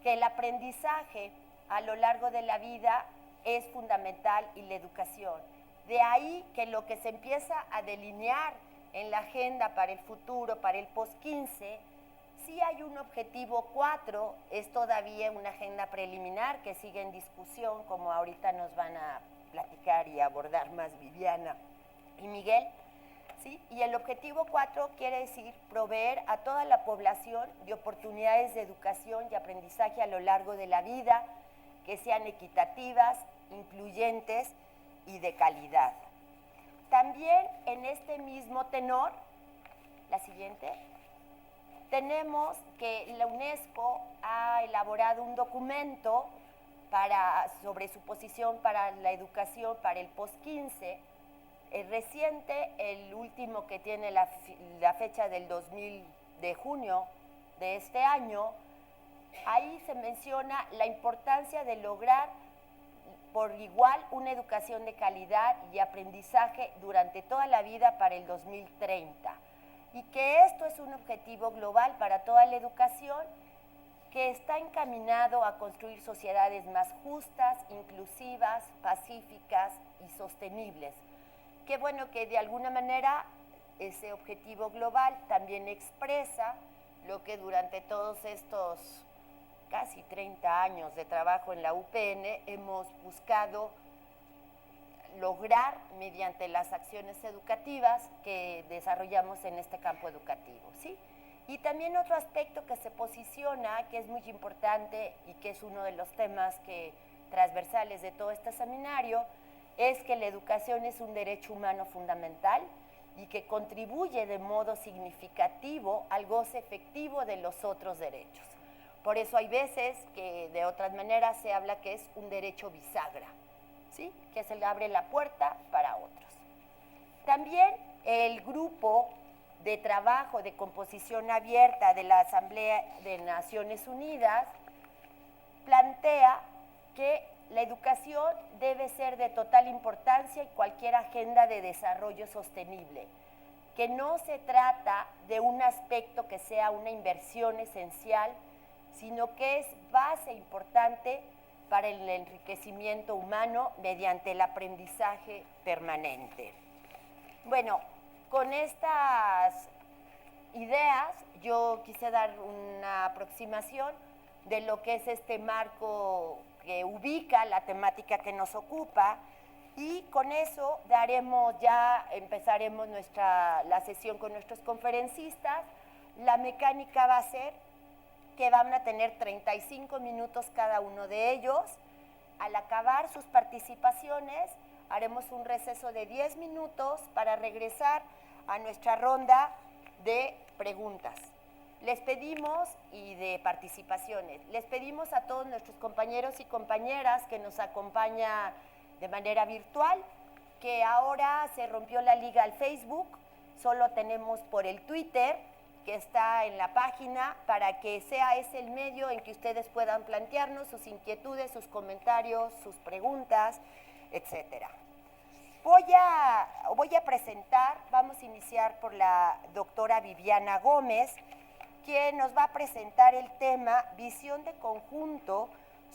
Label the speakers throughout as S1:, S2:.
S1: Que el aprendizaje a lo largo de la vida es fundamental y la educación. De ahí que lo que se empieza a delinear en la agenda para el futuro, para el post-15, sí hay un objetivo 4, es todavía una agenda preliminar que sigue en discusión, como ahorita nos van a platicar y abordar más Viviana y Miguel. ¿Sí? Y el objetivo 4 quiere decir proveer a toda la población de oportunidades de educación y aprendizaje a lo largo de la vida, que sean equitativas, incluyentes y de calidad. También en este mismo tenor, la siguiente, tenemos que la UNESCO ha elaborado un documento sobre su posición para la educación para el post-15. El reciente, el último que tiene la fecha del 2000 de junio de este año, ahí se menciona la importancia de lograr por igual una educación de calidad y aprendizaje durante toda la vida para el 2030, y que esto es un objetivo global para toda la educación que está encaminado a construir sociedades más justas, inclusivas, pacíficas y sostenibles. Qué bueno que de alguna manera ese objetivo global también expresa lo que durante todos estos casi 30 años de trabajo en la UPN hemos buscado lograr mediante las acciones educativas que desarrollamos en este campo educativo, ¿sí? Y también otro aspecto que se posiciona, que es muy importante y que es uno de los temas transversales de todo este seminario, es que la educación es un derecho humano fundamental y que contribuye de modo significativo al goce efectivo de los otros derechos. Por eso hay veces que de otras maneras se habla que es un derecho bisagra, ¿sí? Que se le abre la puerta para otros. También el grupo de trabajo de composición abierta de la Asamblea de Naciones Unidas plantea que la educación debe ser de total importancia en cualquier agenda de desarrollo sostenible, que no se trata de un aspecto que sea una inversión esencial, sino que es base importante para el enriquecimiento humano mediante el aprendizaje permanente. Bueno, con estas ideas yo quise dar una aproximación de lo que es este marco que ubica la temática que nos ocupa, y con eso empezaremos la sesión con nuestros conferencistas. La mecánica va a ser que van a tener 35 minutos cada uno de ellos. Al acabar sus participaciones, haremos un receso de 10 minutos para regresar a nuestra ronda de preguntas. Les pedimos, y de participaciones, les pedimos a todos nuestros compañeros y compañeras que nos acompañan de manera virtual, que ahora se rompió la liga al Facebook, solo tenemos por el Twitter, que está en la página, para que sea ese el medio en que ustedes puedan plantearnos sus inquietudes, sus comentarios, sus preguntas, etcétera. Voy a presentar, vamos a iniciar por la doctora Viviana Gómez, quien nos va a presentar el tema Visión de conjunto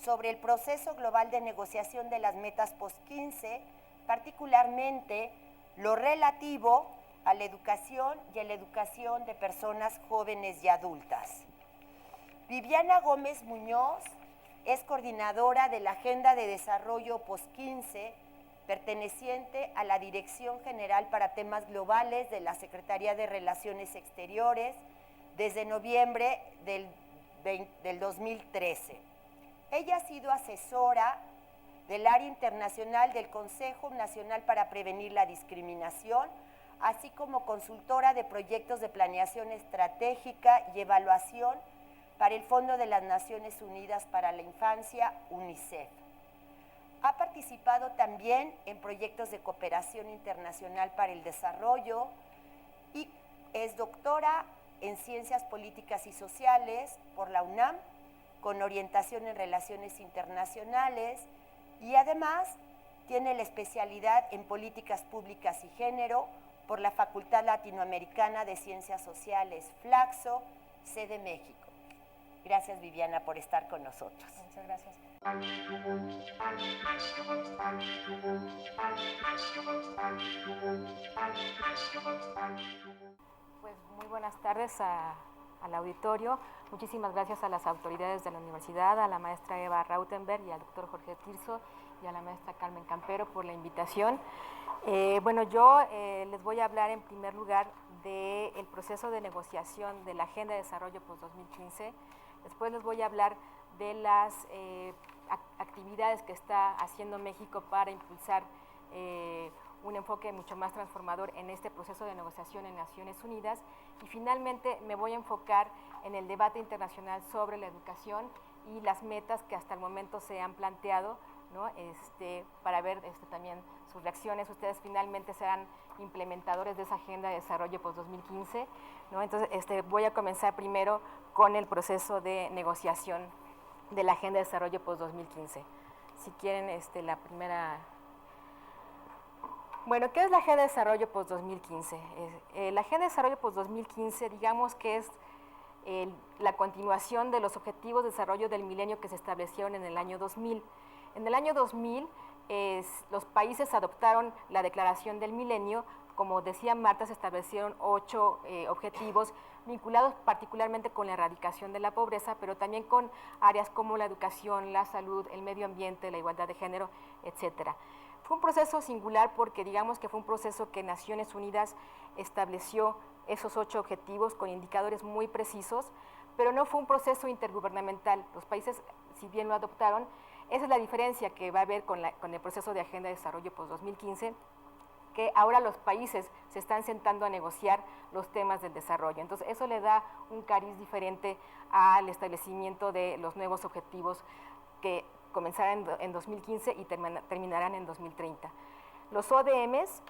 S1: sobre el proceso global de negociación de las metas post-15, particularmente lo relativo a la educación y a la educación de personas jóvenes y adultas. Viviana Gómez Muñoz es coordinadora de la Agenda de Desarrollo Post-15, perteneciente a la Dirección General para Temas Globales de la Secretaría de Relaciones Exteriores desde noviembre del 2013. Ella ha sido asesora del área internacional del Consejo Nacional para Prevenir la Discriminación, así como consultora de proyectos de planeación estratégica y evaluación para el Fondo de las Naciones Unidas para la Infancia, UNICEF. Ha participado también en proyectos de cooperación internacional para el desarrollo y es doctora en Ciencias Políticas y Sociales por la UNAM, con orientación en Relaciones Internacionales, y además tiene la especialidad en Políticas Públicas y Género por la Facultad Latinoamericana de Ciencias Sociales, Flaxo, sede México. Gracias, Viviana, por estar con nosotros.
S2: Muchas gracias. Pues muy buenas tardes al auditorio. Muchísimas gracias a las autoridades de la universidad, a la maestra Eva Rautenberg y al doctor Jorge Tirso y a la maestra Carmen Campero por la invitación. Bueno, yo les voy a hablar en primer lugar del proceso de negociación de la Agenda de Desarrollo post-2015. Después les voy a hablar de las actividades que está haciendo México para impulsar un enfoque mucho más transformador en este proceso de negociación en Naciones Unidas, y finalmente me voy a enfocar en el debate internacional sobre la educación y las metas que hasta el momento se han planteado, ¿no? Para ver también sus reacciones. Ustedes finalmente serán implementadores de esa Agenda de Desarrollo post-2015, ¿no? Entonces voy a comenzar primero con el proceso de negociación de la Agenda de Desarrollo post-2015. Si quieren, la primera... Bueno, ¿qué es la Agenda de Desarrollo post-2015? La Agenda de Desarrollo post-2015, digamos que es la continuación de los Objetivos de Desarrollo del Milenio que se establecieron en el año 2000. En el año 2000, los países adoptaron la Declaración del Milenio. Como decía Marta, se establecieron 8 objetivos vinculados particularmente con la erradicación de la pobreza, pero también con áreas como la educación, la salud, el medio ambiente, la igualdad de género, etcétera. Fue un proceso singular porque digamos que fue un proceso que Naciones Unidas estableció esos 8 objetivos con indicadores muy precisos, pero no fue un proceso intergubernamental. Los países, si bien lo adoptaron, esa es la diferencia que va a haber con el proceso de Agenda de Desarrollo post-2015, que ahora los países se están sentando a negociar los temas del desarrollo. Entonces, eso le da un cariz diferente al establecimiento de los nuevos objetivos que comenzarán en 2015 y terminarán en 2030. Los ODMs,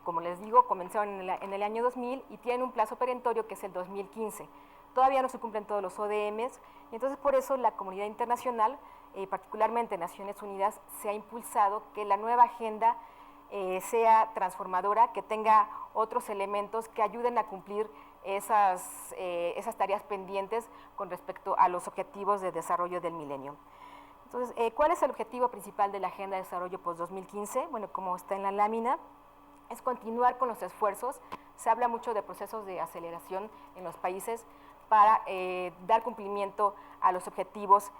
S2: como les digo, comenzaron en el año 2000 y tienen un plazo perentorio que es el 2015. Todavía no se cumplen todos los ODMs, y entonces por eso la comunidad internacional, particularmente Naciones Unidas, se ha impulsado que la nueva agenda sea transformadora, que tenga otros elementos que ayuden a cumplir esas tareas pendientes con respecto a los objetivos de desarrollo del milenio. Entonces, ¿cuál es el objetivo principal de la Agenda de Desarrollo post-2015? Bueno, como está en la lámina, es continuar con los esfuerzos. Se habla mucho de procesos de aceleración en los países para dar cumplimiento a los objetivos,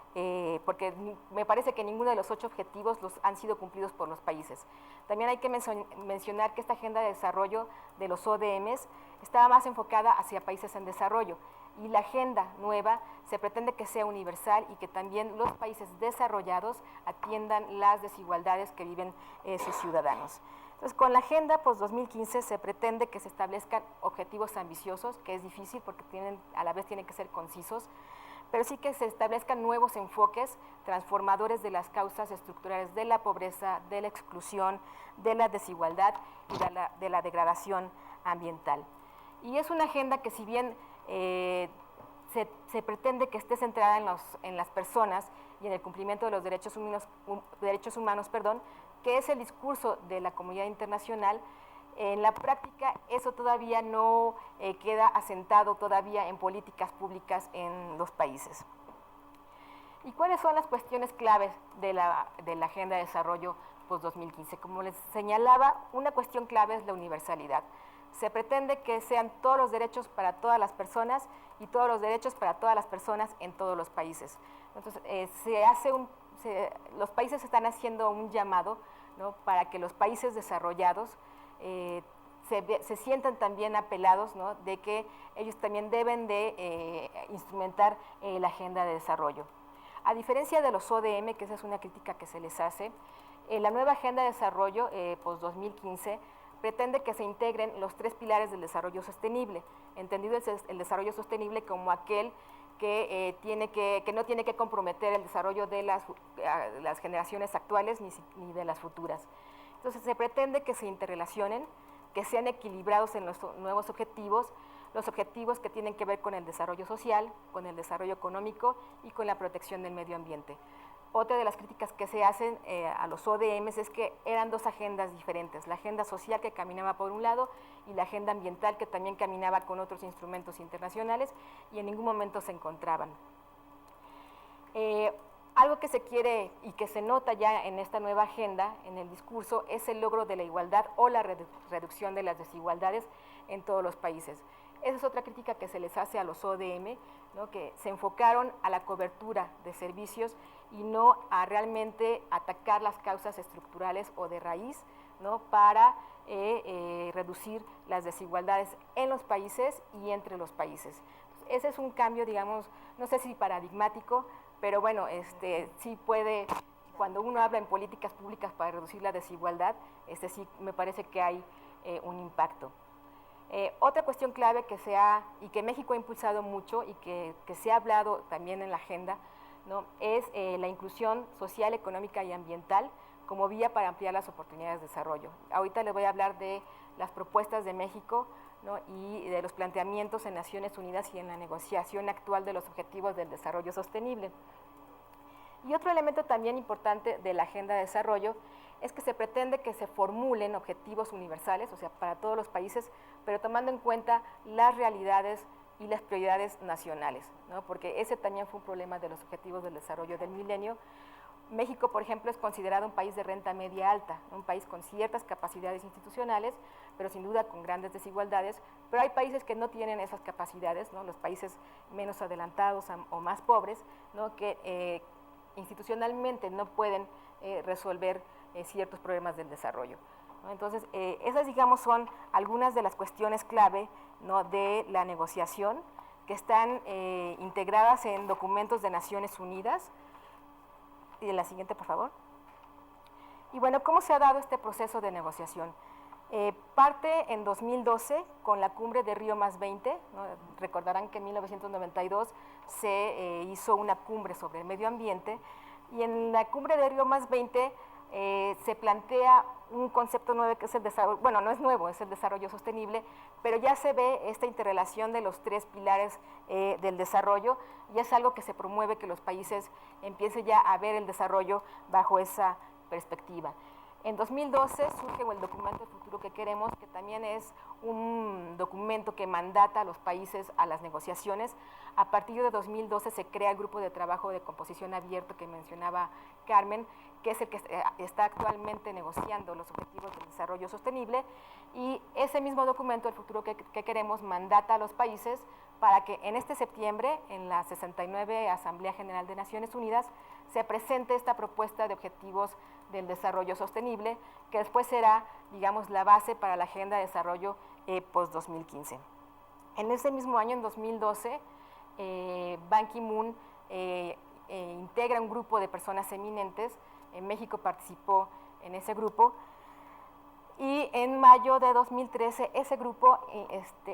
S2: porque me parece que ninguno de los 8 objetivos han sido cumplidos por los países. También hay que mencionar que esta Agenda de Desarrollo de los ODMs estaba más enfocada hacia países en desarrollo, y la agenda nueva se pretende que sea universal y que también los países desarrollados atiendan las desigualdades que viven sus ciudadanos. Entonces, con la agenda post-2015 se pretende que se establezcan objetivos ambiciosos, que es difícil porque a la vez tienen que ser concisos, pero sí que se establezcan nuevos enfoques transformadores de las causas estructurales de la pobreza, de la exclusión, de la desigualdad y de la degradación ambiental. Y es una agenda que, si bien se pretende que esté centrada en las personas y en el cumplimiento de los derechos humanos, que es el discurso de la comunidad internacional, en la práctica eso todavía no queda asentado todavía en políticas públicas en los países. ¿Y cuáles son las cuestiones claves de la Agenda de Desarrollo post-2015? Como les señalaba, una cuestión clave es la universalidad. Se pretende que sean todos los derechos para todas las personas y todos los derechos para todas las personas en todos los países. Entonces, los países están haciendo un llamado, ¿no?, para que los países desarrollados se sientan también apelados, ¿no?, de que ellos también deben de instrumentar la agenda de desarrollo. A diferencia de los ODM, que esa es una crítica que se les hace, la nueva agenda de desarrollo post-2015 pretende que se integren los 3 pilares del desarrollo sostenible, entendido el desarrollo sostenible como aquel que no tiene que comprometer el desarrollo de las generaciones actuales ni de las futuras. Entonces, se pretende que se interrelacionen, que sean equilibrados en los nuevos objetivos, los objetivos que tienen que ver con el desarrollo social, con el desarrollo económico y con la protección del medio ambiente. Otra de las críticas que se hacen a los ODMs es que eran dos agendas diferentes, la agenda social que caminaba por un lado y la agenda ambiental que también caminaba con otros instrumentos internacionales y en ningún momento se encontraban. Algo que se quiere y que se nota ya en esta nueva agenda, en el discurso, es el logro de la igualdad o la reducción de las desigualdades en todos los países. Esa es otra crítica que se les hace a los ODM, ¿no? Que se enfocaron a la cobertura de servicios y no a realmente atacar las causas estructurales o de raíz, ¿no? Para reducir las desigualdades en los países y entre los países. Ese es un cambio, digamos, no sé si paradigmático, pero bueno, sí puede, cuando uno habla en políticas públicas para reducir la desigualdad, sí me parece que hay un impacto. Otra cuestión clave y que México ha impulsado mucho y que se ha hablado también en la agenda, ¿no? Es la inclusión social, económica y ambiental como vía para ampliar las oportunidades de desarrollo. Ahorita les voy a hablar de las propuestas de México, ¿no? Y de los planteamientos en Naciones Unidas y en la negociación actual de los Objetivos del Desarrollo Sostenible. Y otro elemento también importante de la Agenda de Desarrollo es que se pretende que se formulen objetivos universales, o sea, para todos los países, pero tomando en cuenta las realidades y las prioridades nacionales, ¿no? Porque ese también fue un problema de los Objetivos del Desarrollo del Milenio. México, por ejemplo, es considerado un país de renta media alta, un país con ciertas capacidades institucionales, pero sin duda con grandes desigualdades, pero hay países que no tienen esas capacidades, ¿no? Los países menos adelantados o más pobres, ¿no? Que institucionalmente no pueden resolver ciertos problemas del desarrollo, ¿no? Entonces, esas, digamos, son algunas de las cuestiones clave, ¿no? De la negociación que están integradas en documentos de Naciones Unidas. Y de la siguiente, por favor. Y bueno, ¿cómo se ha dado este proceso de negociación? Parte en 2012 con la cumbre de Río +20, ¿no? Recordarán que en 1992 se hizo una cumbre sobre el medio ambiente y en la cumbre de Río +20 se plantea un concepto nuevo que es el desarrollo, bueno, no es nuevo, es el desarrollo sostenible, pero ya se ve esta interrelación de los tres pilares del desarrollo y es algo que se promueve que los países empiecen ya a ver el desarrollo bajo esa perspectiva. En 2012 surge el documento Futuro que Queremos, que también es un documento que mandata a los países a las negociaciones. A partir de 2012 se crea el grupo de trabajo de composición abierto que mencionaba Carmen, que es el que está actualmente negociando los objetivos del desarrollo sostenible, y ese mismo documento, el Futuro que Queremos, mandata a los países para que en este septiembre, en la 69 Asamblea General de Naciones Unidas, se presente esta propuesta de objetivos del desarrollo sostenible, que después será, digamos, la base para la Agenda de Desarrollo post-2015. En ese mismo año, en 2012, Ban Ki-moon integra un grupo de personas eminentes. En México participó en ese grupo y en mayo de 2013 ese grupo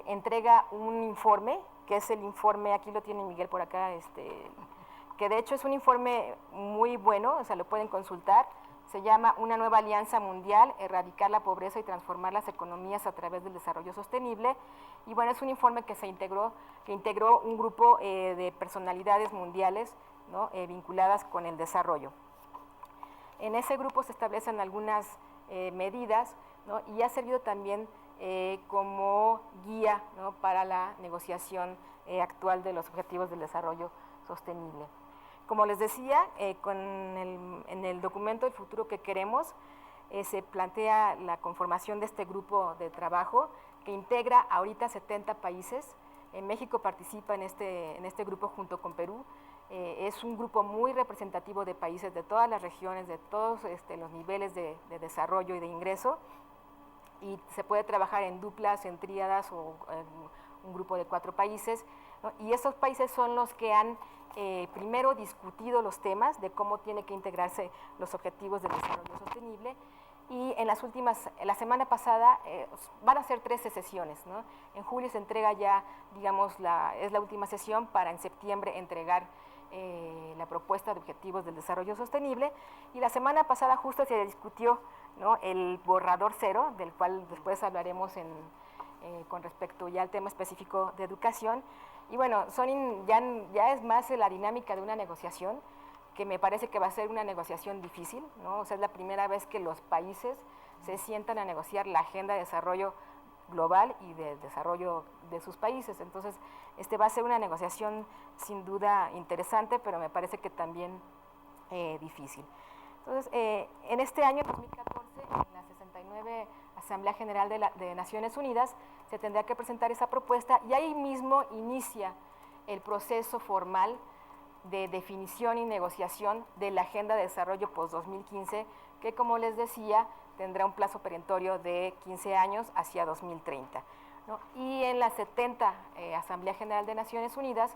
S2: entrega un informe, que es el informe, aquí lo tiene Miguel por acá, que de hecho es un informe muy bueno, o sea, lo pueden consultar. Se llama Una nueva alianza mundial, erradicar la pobreza y transformar las economías a través del desarrollo sostenible. Y bueno, es un informe que integró un grupo de personalidades mundiales, ¿no? Vinculadas con el desarrollo. En ese grupo se establecen algunas medidas, ¿no? Y ha servido también como guía, ¿no? Para la negociación actual de los objetivos del desarrollo sostenible. Como les decía, en el documento El Futuro que Queremos se plantea la conformación de este grupo de trabajo que integra ahorita 70 países. México participa en este grupo junto con Perú. Es un grupo muy representativo de países de todas las regiones, de todos los niveles de desarrollo y de ingreso, y se puede trabajar en duplas, en tríadas o en un grupo de 4 países, ¿no? Y esos países son los que han primero discutido los temas de cómo tiene que integrarse los objetivos del desarrollo sostenible, y la semana pasada van a ser 13 sesiones, ¿no? En julio se entrega ya, digamos, es la última sesión para en septiembre entregar la propuesta de objetivos del desarrollo sostenible, y la semana pasada justo se discutió, ¿no? El borrador cero, del cual después hablaremos con respecto ya al tema específico de educación. Y bueno, ya es más la dinámica de una negociación que me parece que va a ser una negociación difícil, ¿no? O sea, es la primera vez que los países se sientan a negociar la agenda de desarrollo global y de desarrollo de sus países. Entonces, va a ser una negociación sin duda interesante, pero me parece que también difícil. Entonces, en este año 2014, en la 69 Asamblea General de Naciones Unidas, se tendrá que presentar esa propuesta y ahí mismo inicia el proceso formal de definición y negociación de la Agenda de Desarrollo post-2015, que, como les decía, tendrá un plazo perentorio de 15 años hacia 2030, ¿no? Y en la 70 Asamblea General de Naciones Unidas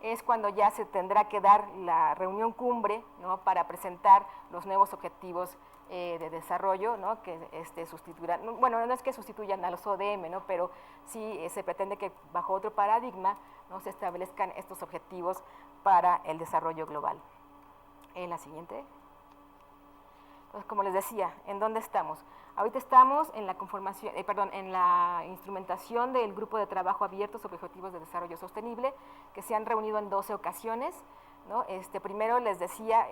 S2: es cuando ya se tendrá que dar la reunión cumbre, ¿no? Para presentar los nuevos objetivos de desarrollo, ¿no? Que sustituirán, bueno, no es que sustituyan a los ODM, ¿no? Pero sí se pretende que bajo otro paradigma, ¿no? Se establezcan estos objetivos para el desarrollo global. En la siguiente. Entonces, como les decía, ¿en dónde estamos? Ahorita estamos en la conformación, en la instrumentación del grupo de trabajo abierto sobre objetivos de desarrollo sostenible, que se han reunido en 12 ocasiones, ¿no? Primero les decía,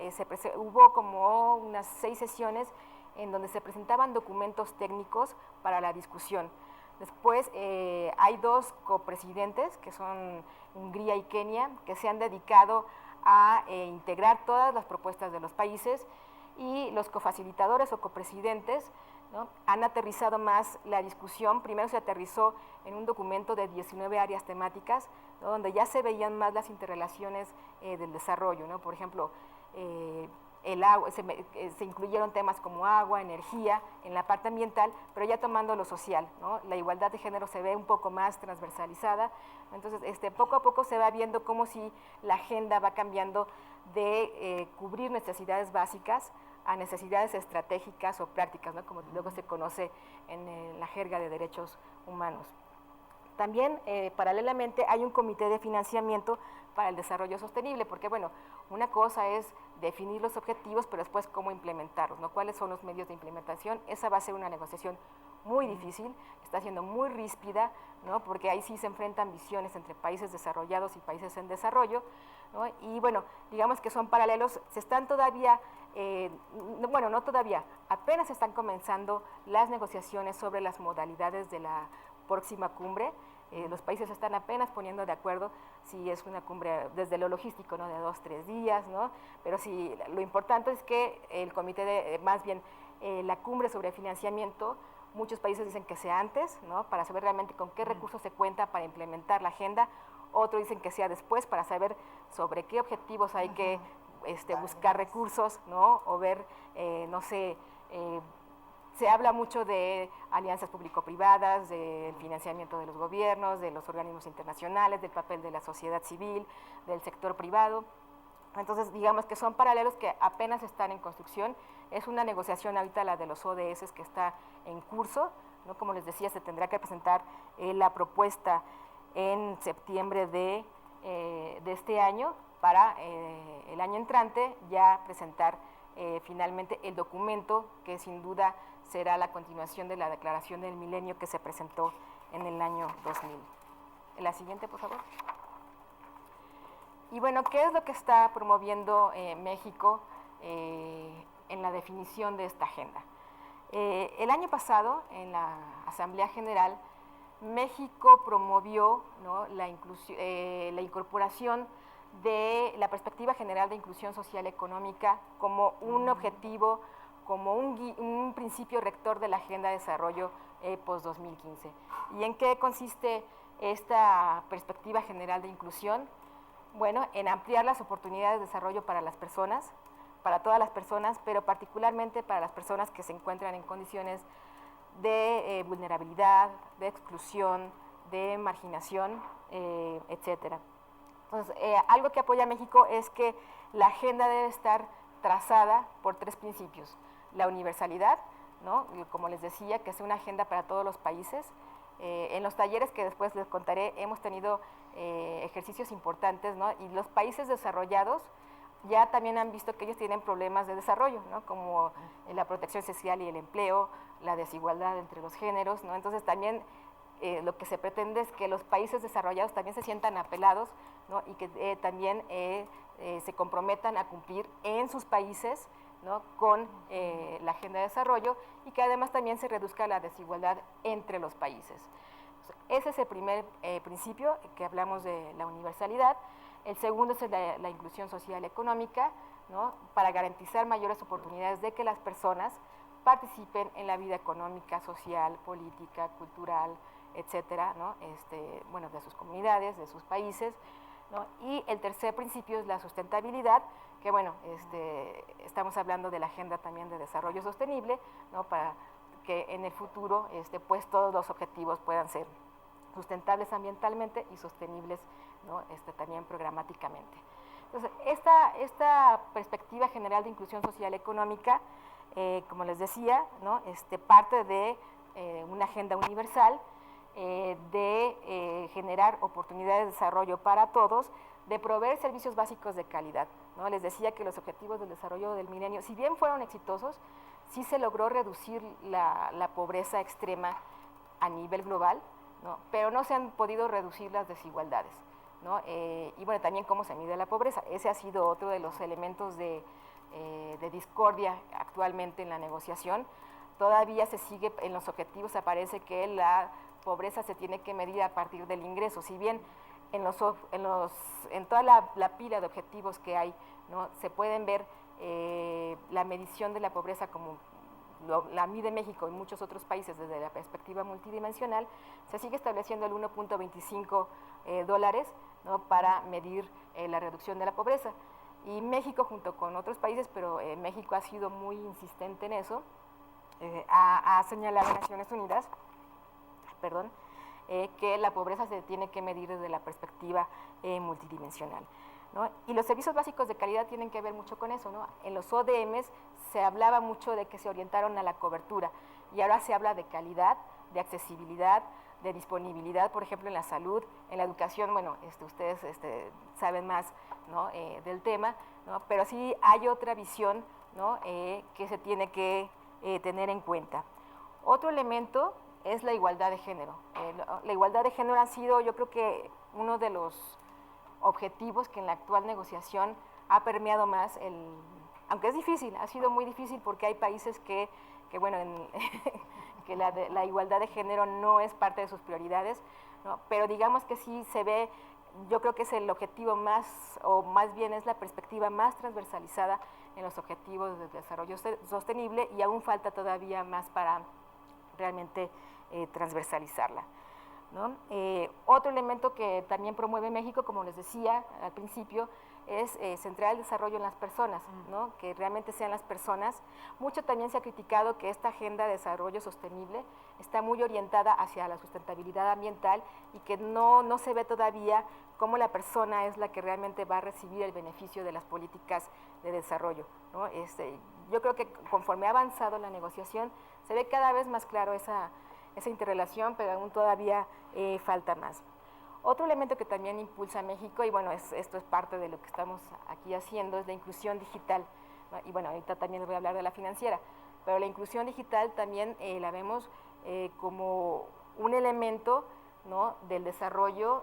S2: hubo como unas 6 sesiones en donde se presentaban documentos técnicos para la discusión. Después hay 2 copresidentes, que son Hungría y Kenia, que se han dedicado a integrar todas las propuestas de los países, y los cofacilitadores o copresidentes, ¿no? Han aterrizado más la discusión. Primero se aterrizó en un documento de 19 áreas temáticas, ¿no? Donde ya se veían más las interrelaciones del desarrollo, ¿no? Por ejemplo, el agua, se incluyeron temas como agua, energía, en la parte ambiental, pero ya tomando lo social, ¿no? La igualdad de género se ve un poco más transversalizada. Entonces, poco a poco se va viendo cómo si la agenda va cambiando de cubrir necesidades básicas a necesidades estratégicas o prácticas, ¿no? Como luego se conoce en la jerga de derechos humanos. También, paralelamente, hay un comité de financiamiento para el desarrollo sostenible, porque, bueno, una cosa es definir los objetivos, pero después cómo implementarlos, ¿no? ¿Cuáles son los medios de implementación? Esa va a ser una negociación muy difícil, está siendo muy ríspida, ¿no? Porque ahí sí se enfrentan visiones entre países desarrollados y países en desarrollo, ¿no? Y bueno, digamos que son paralelos, se están todavía, bueno, no todavía, apenas están comenzando las negociaciones sobre las modalidades de la próxima cumbre. Los países están apenas poniendo de acuerdo si es una cumbre desde lo logístico, ¿no? De 2-3 días, ¿no? Pero sí, lo importante es que el comité más bien la cumbre sobre financiamiento, muchos países dicen que sea antes, ¿no? Para saber realmente con qué recursos se cuenta para implementar la agenda. Otros dicen que sea después para saber sobre qué objetivos hay que buscar recursos, ¿no? O ver, no sé, se habla mucho de alianzas público-privadas, del financiamiento de los gobiernos, de los organismos internacionales, del papel de la sociedad civil, del sector privado. Entonces, digamos que son paralelos que apenas están en construcción. Es una negociación ahorita la de los ODS que está en curso, ¿no? Como les decía, se tendrá que presentar la propuesta en septiembre de este año para el año entrante ya presentar finalmente el documento que sin duda será la continuación de la Declaración del Milenio que se presentó en el año 2000. La siguiente, por favor. Y bueno, ¿qué es lo que está promoviendo México en la definición de esta agenda? El año pasado, en la Asamblea General, México promovió, ¿no? la incorporación de la perspectiva general de inclusión social y económica como un objetivo, como un principio rector de la Agenda de Desarrollo post-2015. ¿Y en qué consiste esta perspectiva general de inclusión? Bueno, en ampliar las oportunidades de desarrollo para las personas, para todas las personas, pero particularmente para las personas que se encuentran en condiciones de vulnerabilidad, de exclusión, de marginación, etcétera. Entonces, algo que apoya a México es que la agenda debe estar trazada por 3 principios. La universalidad, ¿no? Como les decía, que sea una agenda para todos los países. En los talleres que después les contaré hemos tenido ejercicios importantes, ¿no? Y los países desarrollados ya también han visto que ellos tienen problemas de desarrollo, ¿no? Como la protección social y el empleo, la desigualdad entre los géneros, ¿no? Entonces también lo que se pretende es que los países desarrollados también se sientan apelados, ¿no? Y que también se comprometan a cumplir en sus países, ¿no? Con la agenda de desarrollo, y que además también se reduzca la desigualdad entre los países. Ese es el primer principio, que hablamos de la universalidad. El segundo es la inclusión social y económica, ¿no? Para garantizar mayores oportunidades de que las personas participen en la vida económica, social, política, cultural, etcétera, ¿no? Bueno, de sus comunidades, de sus países, ¿no? Y el tercer principio es la sustentabilidad, que bueno, estamos hablando de la agenda también de desarrollo sostenible, ¿no? Para que en el futuro pues todos los objetivos puedan ser sustentables ambientalmente y sostenibles, ¿no? También programáticamente. Entonces, esta perspectiva general de inclusión social y económica, como les decía, ¿no? Parte de una agenda universal, de generar oportunidades de desarrollo para todos, de proveer servicios básicos de calidad, ¿no? Les decía que los objetivos del desarrollo del milenio, si bien fueron exitosos, sí se logró reducir la pobreza extrema a nivel global, ¿no? Pero no se han podido reducir las desigualdades, ¿no? Y bueno, también cómo se mide la pobreza. Ese ha sido otro de los elementos de discordia actualmente en la negociación. Todavía se sigue, en los objetivos aparece que la pobreza se tiene que medir a partir del ingreso, si bien en toda la pila de objetivos que hay, ¿no? Se pueden ver la medición de la pobreza como la mide México y muchos otros países desde la perspectiva multidimensional, se sigue estableciendo el 1.25 dólares, ¿no? Para medir la reducción de la pobreza. Y México, junto con otros países, pero México ha sido muy insistente en eso, ha señalado a Naciones Unidas, que la pobreza se tiene que medir desde la perspectiva multidimensional, ¿no? Y los servicios básicos de calidad tienen que ver mucho con eso, ¿no? En los ODMs se hablaba mucho de que se orientaron a la cobertura, y ahora se habla de calidad, de accesibilidad, de disponibilidad, por ejemplo, en la salud, en la educación. Bueno, ustedes saben más, ¿no? Del tema, ¿no? Pero sí hay otra visión, ¿no? Que se tiene que tener en cuenta. Otro elemento es la igualdad de género. La igualdad de género ha sido, yo creo que, uno de los objetivos que en la actual negociación ha permeado más, aunque es difícil, ha sido muy difícil porque hay países que bueno, que la igualdad de género no es parte de sus prioridades, ¿no? Pero digamos que sí se ve, yo creo que es el objetivo más, o más bien es la perspectiva más transversalizada en los objetivos de desarrollo sostenible, y aún falta todavía más para realmente transversalizarla, ¿no? Otro elemento que también promueve México, como les decía al principio, es centrar el desarrollo en las personas, ¿no? Que realmente sean las personas. Mucho también se ha criticado que esta agenda de desarrollo sostenible está muy orientada hacia la sustentabilidad ambiental, y que no se ve todavía cómo la persona es la que realmente va a recibir el beneficio de las políticas de desarrollo, ¿no? Yo creo que conforme ha avanzado la negociación, se ve cada vez más claro esa interrelación, pero aún todavía falta más. Otro elemento que también impulsa a México, y bueno, esto es parte de lo que estamos aquí haciendo, es la inclusión digital, ¿no? Y bueno, ahorita también les voy a hablar de la financiera, pero la inclusión digital también la vemos como un elemento, ¿no? Del desarrollo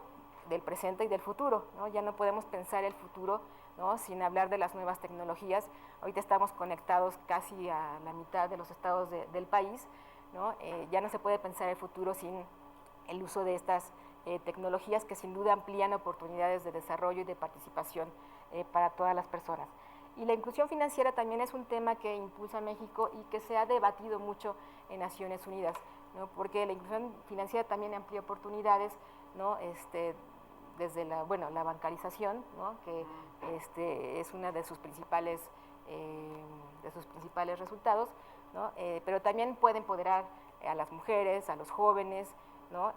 S2: del presente y del futuro, ¿no? Ya no podemos pensar el futuro, ¿no? Sin hablar de las nuevas tecnologías. Ahorita estamos conectados casi a la mitad de los estados del país, ¿no? Ya no se puede pensar el futuro sin el uso de estas tecnologías, que sin duda amplían oportunidades de desarrollo y de participación para todas las personas. Y la inclusión financiera también es un tema que impulsa a México y que se ha debatido mucho en Naciones Unidas, ¿no? Porque la inclusión financiera también amplía oportunidades, ¿no? Desde la bancarización, ¿no? Que es una de sus principales resultados, ¿no? Pero también puede empoderar a las mujeres, a los jóvenes, ¿no?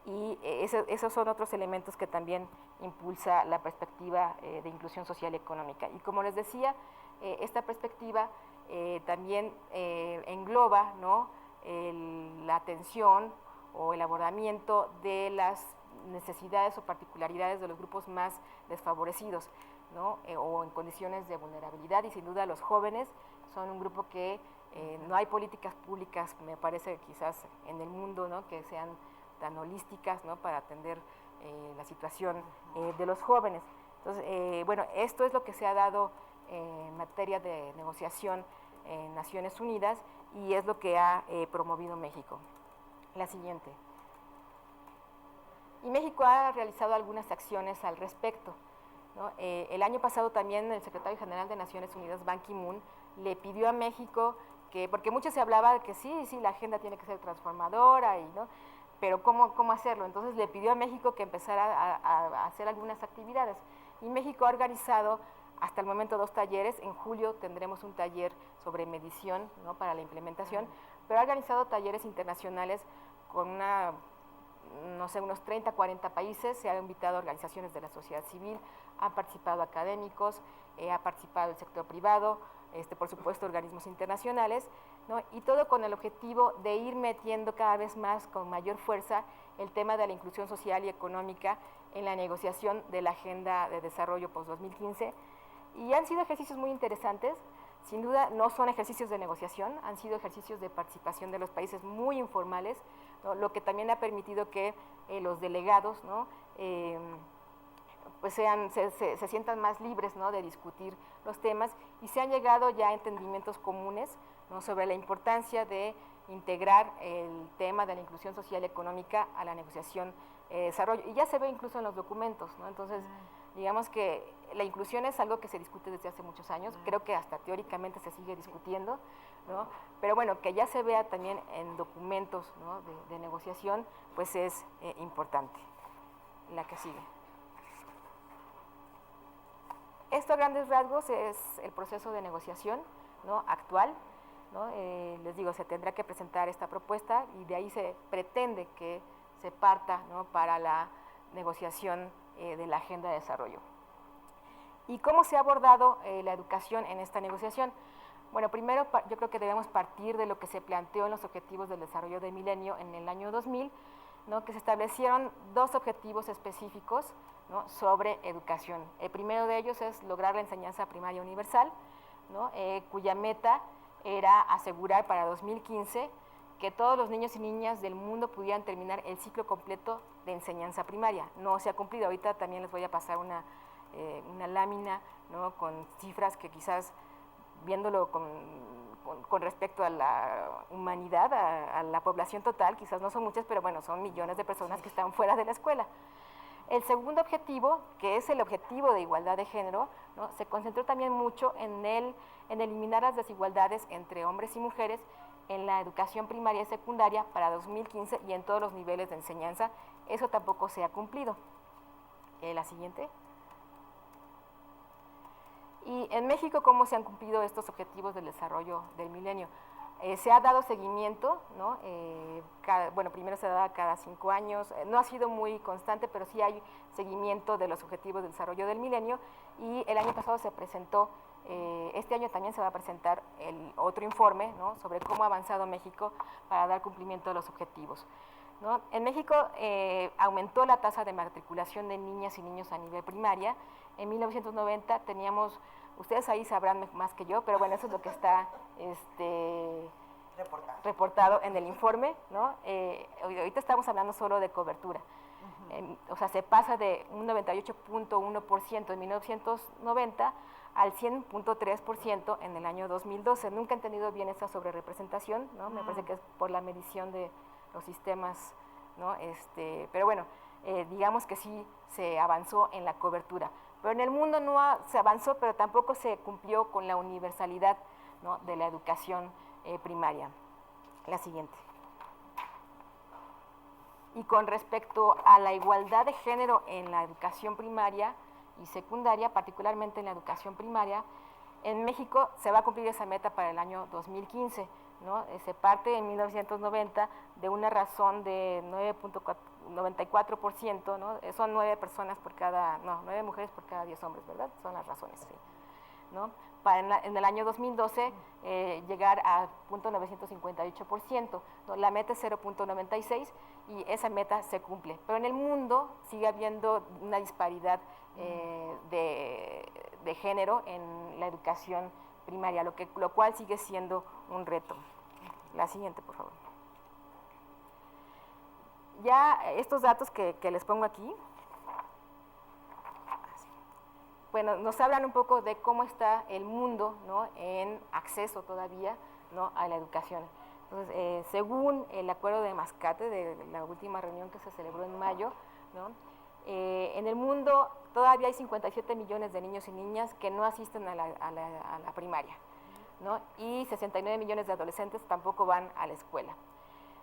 S2: Y esos son otros elementos que también impulsa la perspectiva de inclusión social y económica. Y como les decía, esta perspectiva también engloba, ¿no? La atención o el abordamiento de las necesidades o particularidades de los grupos más desfavorecidos, ¿no? O en condiciones de vulnerabilidad, y sin duda los jóvenes son un grupo que No hay políticas públicas, me parece, quizás en el mundo, ¿no?, que sean tan holísticas, ¿no?, para atender la situación de los jóvenes. Entonces, bueno, esto es lo que se ha dado en materia de negociación en Naciones Unidas y es lo que ha promovido México. La siguiente. Y México ha realizado algunas acciones al respecto, ¿no? El año pasado también el secretario general de Naciones Unidas, Ban Ki-moon, le pidió a México que, porque mucho se hablaba de que sí, la agenda tiene que ser transformadora, ¿no?, pero ¿cómo hacerlo? Entonces le pidió a México que empezara a hacer algunas actividades. Y México ha organizado hasta el momento 2 talleres. En julio tendremos un taller sobre medición, ¿no?, para la implementación, pero ha organizado talleres internacionales con no sé, unos 30, 40 países. Se han invitado organizaciones de la sociedad civil, han participado académicos, ha participado el sector privado, por supuesto organismos internacionales, ¿no?, y todo con el objetivo de ir metiendo cada vez más con mayor fuerza el tema de la inclusión social y económica en la negociación de la Agenda de Desarrollo post-2015. Y han sido ejercicios muy interesantes. Sin duda no son ejercicios de negociación, han sido ejercicios de participación de los países muy informales, ¿no?, lo que también ha permitido que los delegados, ¿no?, pues se sientan más libres, ¿no?, de discutir los temas, y se han llegado ya a entendimientos comunes, ¿no?, sobre la importancia de integrar el tema de la inclusión social y económica a la negociación de desarrollo, y ya se ve incluso en los documentos, ¿no? Entonces, digamos que la inclusión es algo que se discute desde hace muchos años, creo que hasta teóricamente se sigue discutiendo, ¿no?, pero bueno, que ya se vea también en documentos, ¿no?, de negociación, pues es importante. La que sigue. Esto a grandes rasgos es el proceso de negociación, ¿no?, actual, ¿no? Les digo, se tendrá que presentar esta propuesta y de ahí se pretende que se parta, ¿no?, para la negociación de la Agenda de Desarrollo. ¿Y cómo se ha abordado la educación en esta negociación? Bueno, primero yo creo que debemos partir de lo que se planteó en los Objetivos del Desarrollo del Milenio en el año 2000, ¿no?, que se establecieron 2 objetivos específicos, ¿no?, sobre educación. El primero de ellos es lograr la enseñanza primaria universal, ¿no?, cuya meta era asegurar para 2015 que todos los niños y niñas del mundo pudieran terminar el ciclo completo de enseñanza primaria. No se ha cumplido. Ahorita también les voy a pasar una lámina, ¿no?, con cifras que quizás viéndolo con respecto a la humanidad, a la población total, quizás no son muchas, pero bueno, son millones de personas que están fuera de la escuela. El segundo objetivo, que es el objetivo de igualdad de género, ¿no?, se concentró también mucho en eliminar las desigualdades entre hombres y mujeres en la educación primaria y secundaria para 2015 y en todos los niveles de enseñanza. Eso tampoco se ha cumplido. La siguiente. Y en México, ¿cómo se han cumplido estos objetivos del desarrollo del milenio? Se ha dado seguimiento, ¿no? Bueno, primero se da cada 5 años, no ha sido muy constante, pero sí hay seguimiento de los objetivos del desarrollo del milenio, y el año pasado se presentó, este año también se va a presentar el otro informe, ¿no?, sobre cómo ha avanzado México para dar cumplimiento a los objetivos, ¿no? En México aumentó la tasa de matriculación de niñas y niños a nivel primaria. En 1990 teníamos, ustedes ahí sabrán más que yo, pero bueno, eso es lo que está reportado en el informe, ¿no? Ahorita estamos hablando solo de cobertura. O sea, se pasa de un 98.1% en 1990 al 100.3% en el año 2012. Nunca he entendido bien esa sobrerepresentación, ¿no? Me parece que es por la medición de los sistemas, ¿no? Pero bueno, digamos que sí se avanzó en la cobertura. Pero en el mundo se avanzó, pero tampoco se cumplió con la universalidad, ¿no?, de la educación primaria. La siguiente. Y con respecto a la igualdad de género en la educación primaria y secundaria, particularmente en la educación primaria, en México se va a cumplir esa meta para el año 2015, ¿no? Se parte en 1990 de una razón de 9.94%, ¿no? Son 9 mujeres por cada 10 hombres, ¿verdad? Son las razones, sí, ¿no? Para en el año 2012 llegar a 0.958%, ¿no? La meta es 0.96 y esa meta se cumple. Pero en el mundo sigue habiendo una disparidad de género en la educación primaria, lo cual sigue siendo un reto. La siguiente, por favor. Ya estos datos que les pongo aquí, bueno, nos hablan un poco de cómo está el mundo, ¿no?, en acceso todavía, ¿no?, a la educación. Entonces, según el acuerdo de Mascate, de la última reunión que se celebró en mayo, ¿no?, en el mundo todavía hay 57 millones de niños y niñas que no asisten a la primaria, ¿no?, y 69 millones de adolescentes tampoco van a la escuela,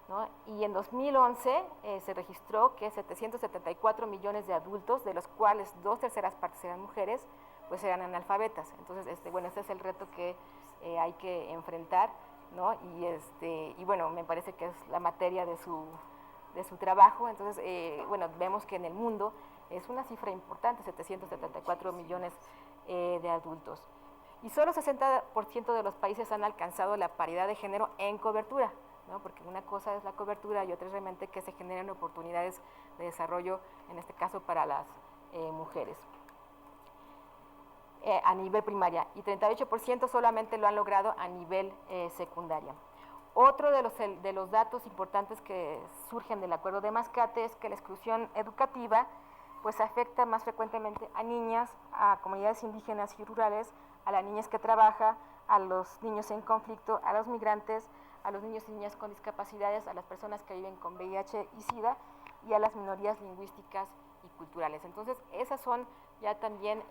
S2: ¿no? Y en 2011 se registró que 774 millones de adultos, de los cuales 2/3 partes eran mujeres, pues eran analfabetas. Entonces, bueno, este es el reto que hay que enfrentar, ¿no? Y bueno, me parece que es la materia de su trabajo. Entonces, bueno, vemos que en el mundo es una cifra importante, 774 millones de adultos. Y solo 60% de los países han alcanzado la paridad de género en cobertura, ¿no? Porque una cosa es la cobertura y otra es realmente que se generen oportunidades de desarrollo, en este caso para las mujeres. A nivel primaria, y 38% solamente lo han logrado a nivel secundaria. Otro de los datos importantes que surgen del acuerdo de Mascate es que la exclusión educativa pues afecta más frecuentemente a niñas, a comunidades indígenas y rurales, a las niñas que trabajan, a los niños en conflicto, a los migrantes, a los niños y niñas con discapacidades, a las personas que viven con VIH y SIDA y a las minorías lingüísticas y culturales. Entonces, esos son ya también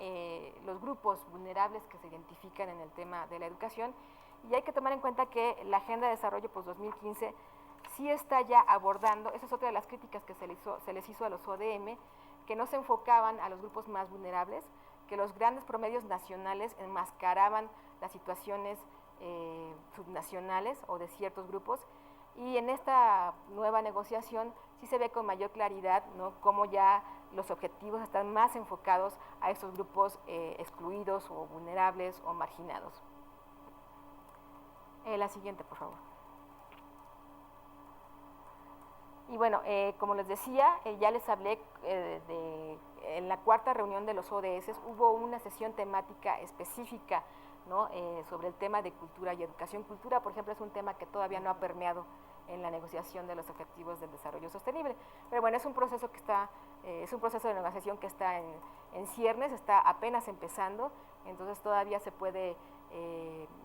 S2: los grupos vulnerables que se identifican en el tema de la educación, y hay que tomar en cuenta que la Agenda de Desarrollo post-2015 sí está ya abordando, esa es otra de las críticas que se les hizo a los ODM, que no se enfocaban a los grupos más vulnerables, que los grandes promedios nacionales enmascaraban las situaciones subnacionales o de ciertos grupos, y en esta nueva negociación sí se ve con mayor claridad, ¿no?, cómo ya los objetivos están más enfocados a estos grupos excluidos o vulnerables o marginados. La siguiente, por favor. Y bueno, como les decía, ya les hablé en la cuarta reunión de los ODS hubo una sesión temática específica, ¿no?, sobre el tema de cultura y educación. Cultura, por ejemplo, es un tema que todavía no ha permeado en la negociación de los objetivos del desarrollo sostenible. Pero bueno, es un proceso de negociación que está en ciernes, está apenas empezando, entonces todavía se puede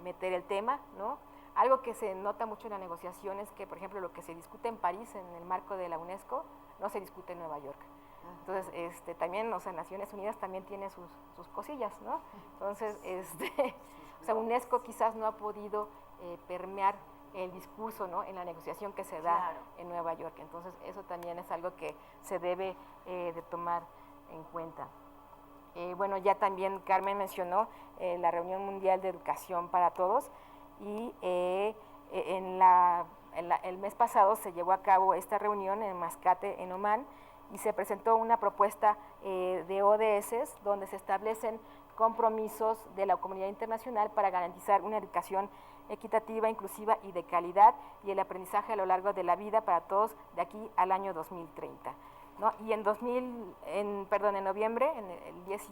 S2: meter el tema, ¿no? Algo que se nota mucho en la negociación es que, por ejemplo, lo que se discute en París en el marco de la UNESCO no se discute en Nueva York. Entonces, también, o sea, Naciones Unidas también tiene sus cosillas, ¿no? Entonces, o sea, UNESCO quizás no ha podido permear el discurso, ¿no?, en la negociación que se da en Nueva York. Entonces, eso también es algo que se debe de tomar en cuenta. Bueno, ya también Carmen mencionó la Reunión Mundial de Educación para Todos, y el mes pasado se llevó a cabo esta reunión en Mascate, en Omán, y se presentó una propuesta de ODS donde se establecen compromisos de la comunidad internacional para garantizar una educación equitativa, inclusiva y de calidad, y el aprendizaje a lo largo de la vida para todos de aquí al año 2030. ¿No? Y en noviembre, en el 10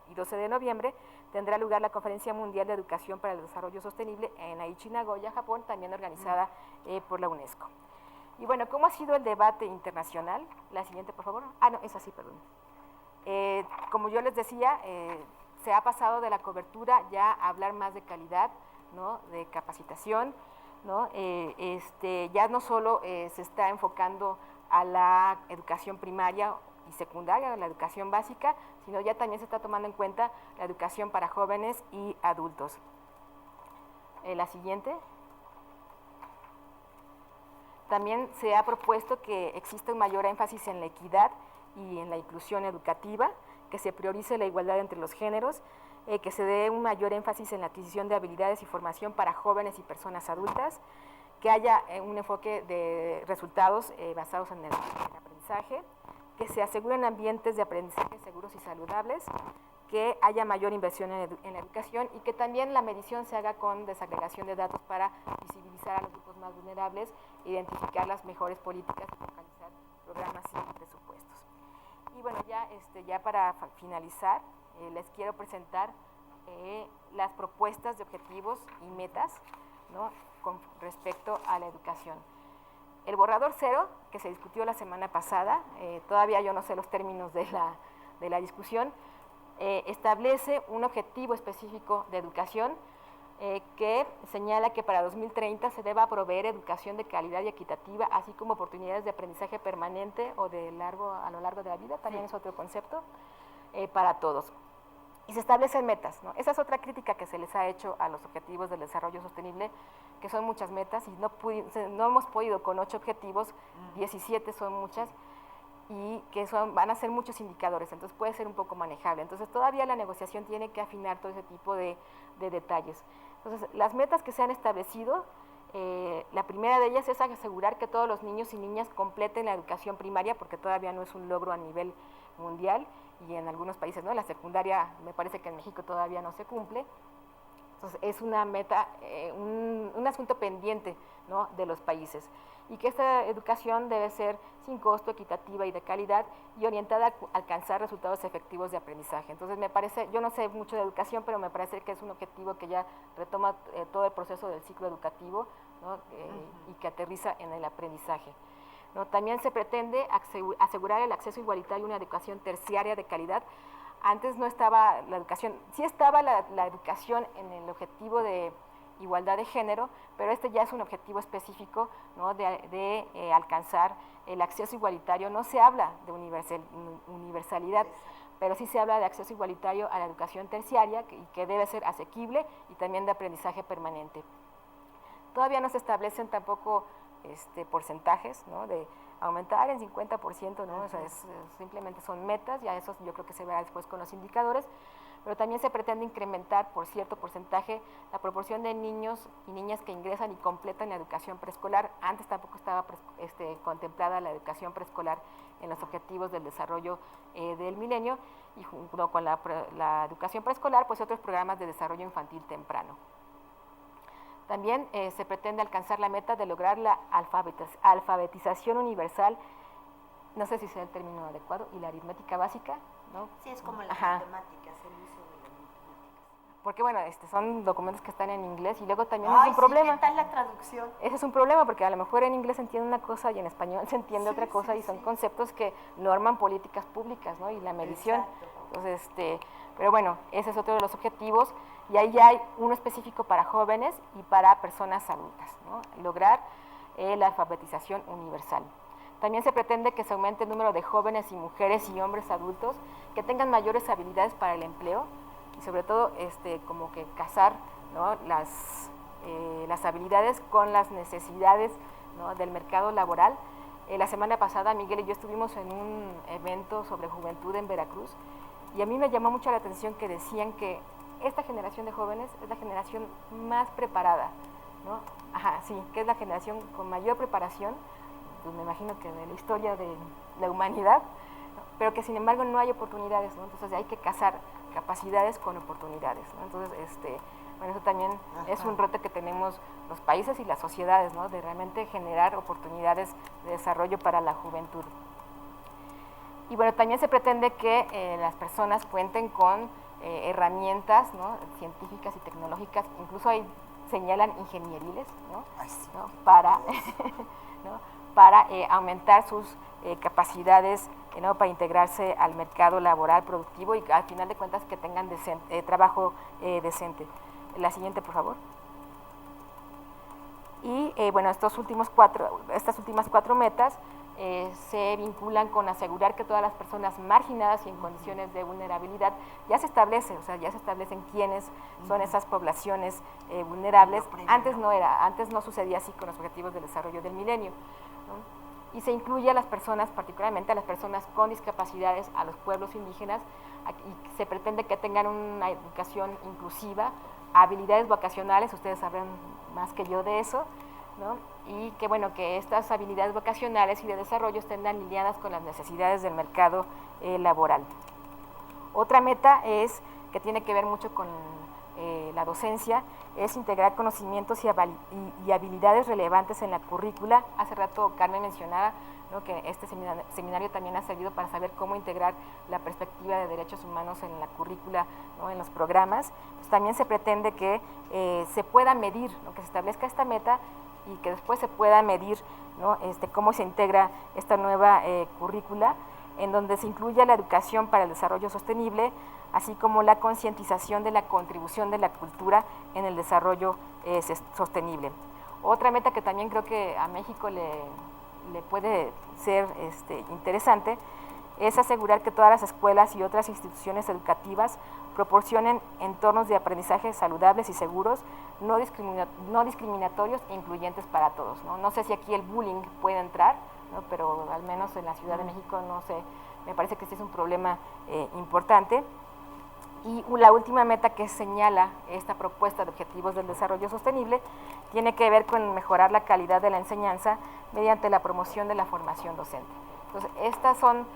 S2: y 12 de noviembre, tendrá lugar la Conferencia Mundial de Educación para el Desarrollo Sostenible en Aichi, Nagoya, Japón, también organizada por la UNESCO. Y bueno, ¿cómo ha sido el debate internacional? La siguiente, por favor. No, es así, perdón. Como yo les decía, se ha pasado de la cobertura ya a hablar más de calidad, ¿no?, de capacitación, ¿no? Ya no solo se está enfocando a la educación primaria y secundaria, a la educación básica, sino ya también se está tomando en cuenta la educación para jóvenes y adultos. La siguiente. También se ha propuesto que exista un mayor énfasis en la equidad y en la inclusión educativa, que se priorice la igualdad entre los géneros, que se dé un mayor énfasis en la adquisición de habilidades y formación para jóvenes y personas adultas, que haya un enfoque de resultados basados en el aprendizaje, que se aseguren ambientes de aprendizaje seguros y saludables, que haya mayor inversión en la educación, y que también la medición se haga con desagregación de datos para visibilizar a los grupos más vulnerables, identificar las mejores políticas y focalizar programas y presupuestos. Y bueno, ya para finalizar, les quiero presentar las propuestas de objetivos y metas, ¿no?, con respecto a la educación. El borrador cero, que se discutió la semana pasada, todavía yo no sé los términos de la discusión, establece un objetivo específico de educación que señala que para 2030 se deba proveer educación de calidad y equitativa, así como oportunidades de aprendizaje permanente o a lo largo de la vida, también es otro concepto, para todos. Y se establecen metas, ¿no? Esa es otra crítica que se les ha hecho a los objetivos del desarrollo sostenible, que son muchas metas y no hemos podido con 8 objetivos, 17 son muchas, y que van a ser muchos indicadores, entonces puede ser un poco manejable. Entonces todavía la negociación tiene que afinar todo ese tipo de detalles. Entonces las metas que se han establecido, la primera de ellas es asegurar que todos los niños y niñas completen la educación primaria, porque todavía no es un logro a nivel mundial, y en algunos países, ¿no?, la secundaria me parece que en México todavía no se cumple. Entonces es una meta, un asunto pendiente, ¿no?, de los países, y que esta educación debe ser sin costo, equitativa y de calidad, y orientada a alcanzar resultados efectivos de aprendizaje. Entonces me parece, yo no sé mucho de educación, pero me parece que es un objetivo que ya retoma todo el proceso del ciclo educativo, ¿no?, y que aterriza en el aprendizaje, ¿no? También se pretende asegurar el acceso igualitario a una educación terciaria de calidad. Antes no estaba la educación, sí estaba la educación en el objetivo de igualdad de género, pero este ya es un objetivo específico, ¿no?, de alcanzar el acceso igualitario. No se habla de universalidad, pero sí se habla de acceso igualitario a la educación terciaria, que debe ser asequible y también de aprendizaje permanente. Todavía no se establecen tampoco porcentajes, ¿no?, de aumentar en 50%, ¿no? O sea, simplemente son metas, ya eso yo creo que se verá después con los indicadores, pero también se pretende incrementar por cierto porcentaje la proporción de niños y niñas que ingresan y completan la educación preescolar. Antes tampoco estaba contemplada la educación preescolar en los objetivos del desarrollo del milenio, y junto con la educación preescolar, pues otros programas de desarrollo infantil temprano. También se pretende alcanzar la meta de lograr la alfabetización universal, no sé si sea el término adecuado, y la aritmética básica, ¿no?
S1: Sí, es como las matemáticas, el uso de las matemáticas.
S2: Porque bueno, son documentos que están en inglés, y luego también es un problema.
S1: ¿Qué tal la traducción?
S2: Ese es un problema, porque a lo mejor en inglés se entiende una cosa y en español se entiende otra cosa, y son conceptos que norman políticas públicas, ¿no?, y la medición. Exacto. Entonces, pero bueno, ese es otro de los objetivos, y ahí ya hay uno específico para jóvenes y para personas adultas, ¿no?, lograr la alfabetización universal. También se pretende que se aumente el número de jóvenes y mujeres y hombres adultos que tengan mayores habilidades para el empleo, y sobre todo como que casar, ¿no?, las habilidades con las necesidades, ¿no?, del mercado laboral. La semana pasada Miguel y yo estuvimos en un evento sobre juventud en Veracruz, y a mí me llamó mucho la atención que decían que esta generación de jóvenes es la generación más preparada, ¿no? Que es la generación con mayor preparación, pues me imagino que de la historia de la humanidad, ¿no?, pero que sin embargo no hay oportunidades, ¿no? Entonces hay que casar capacidades con oportunidades, ¿no? Entonces, bueno, eso también es un reto que tenemos los países y las sociedades, ¿no?, de realmente generar oportunidades de desarrollo para la juventud. Y bueno, también se pretende que las personas cuenten con herramientas, ¿no?, científicas y tecnológicas, incluso ahí señalan ingenieriles, ¿no?, ¿no?, para, ¿no?, para aumentar sus capacidades, ¿no?, para integrarse al mercado laboral productivo, y al final de cuentas que tengan trabajo decente. La siguiente, por favor. Y bueno, estas últimas cuatro metas se vinculan con asegurar que todas las personas marginadas y en condiciones de vulnerabilidad, ya se establece, o sea, ya se establecen quiénes son esas poblaciones vulnerables. Antes no sucedía así con los objetivos del desarrollo del milenio, ¿no? Y se incluye a las personas, particularmente a las personas con discapacidades, a los pueblos indígenas, y se pretende que tengan una educación inclusiva, habilidades vocacionales, ustedes sabrán más que yo de eso, ¿no? Y que bueno, que estas habilidades vocacionales y de desarrollo estén alineadas con las necesidades del mercado laboral. Otra meta es que tiene que ver mucho con la docencia, es integrar conocimientos y habilidades relevantes en la currícula. Hace rato Carmen mencionaba, ¿no?, que este seminario también ha servido para saber cómo integrar la perspectiva de derechos humanos en la currícula, ¿no?, en los programas. Pues también se pretende que se pueda medir, ¿no?, que se establezca esta meta y que después se pueda medir, ¿no?, cómo se integra esta nueva currícula, en donde se incluya la educación para el desarrollo sostenible, así como la concientización de la contribución de la cultura en el desarrollo sostenible. Otra meta que también creo que a México le puede ser interesante es asegurar que todas las escuelas y otras instituciones educativas proporcionen entornos de aprendizaje saludables y seguros, no discriminatorios e incluyentes para todos, ¿no? No sé si aquí el bullying puede entrar, ¿no?, pero al menos en la Ciudad de México, no sé, me parece que este es un problema importante. Y la última meta que señala esta propuesta de objetivos del desarrollo sostenible tiene que ver con mejorar la calidad de la enseñanza mediante la promoción de la formación docente. Entonces, estas son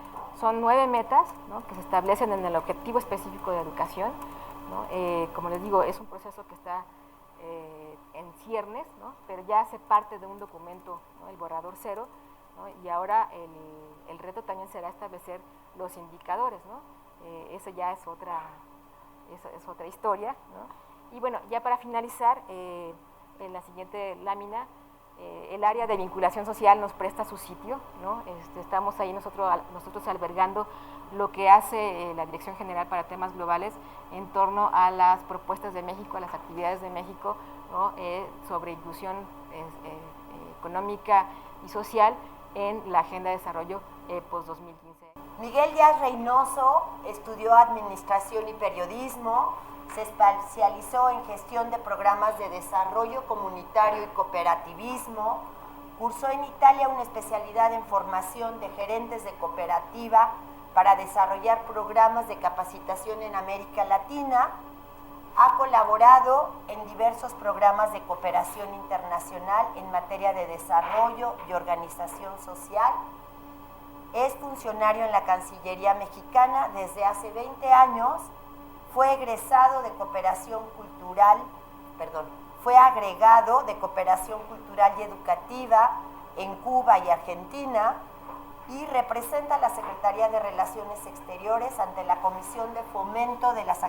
S2: 9 metas, ¿no?, que se establecen en el objetivo específico de educación, ¿no? Como les digo, es un proceso que está en ciernes, ¿no?, pero ya hace parte de un documento, ¿no?, el borrador cero, ¿no?, y ahora el reto también será establecer los indicadores, ¿no? Eso ya es otra historia, ¿no? Y bueno, ya para finalizar, en la siguiente lámina, el área de vinculación social nos presta su sitio, ¿no? Estamos ahí nosotros albergando lo que hace la Dirección General para Temas Globales en torno a las propuestas de México, a las actividades de México, ¿no?, sobre inclusión económica y social en la Agenda de Desarrollo post-2015.
S1: Miguel Díaz Reynoso estudió Administración y Periodismo, se especializó en gestión de programas de desarrollo comunitario y cooperativismo, cursó en Italia una especialidad en formación de gerentes de cooperativa para desarrollar programas de capacitación en América Latina, ha colaborado en diversos programas de cooperación internacional en materia de desarrollo y organización social. Es funcionario en la Cancillería mexicana desde hace 20 años, fue agregado de Cooperación Cultural y Educativa en Cuba y Argentina y representa a la Secretaría de Relaciones Exteriores ante la Comisión de Fomento de las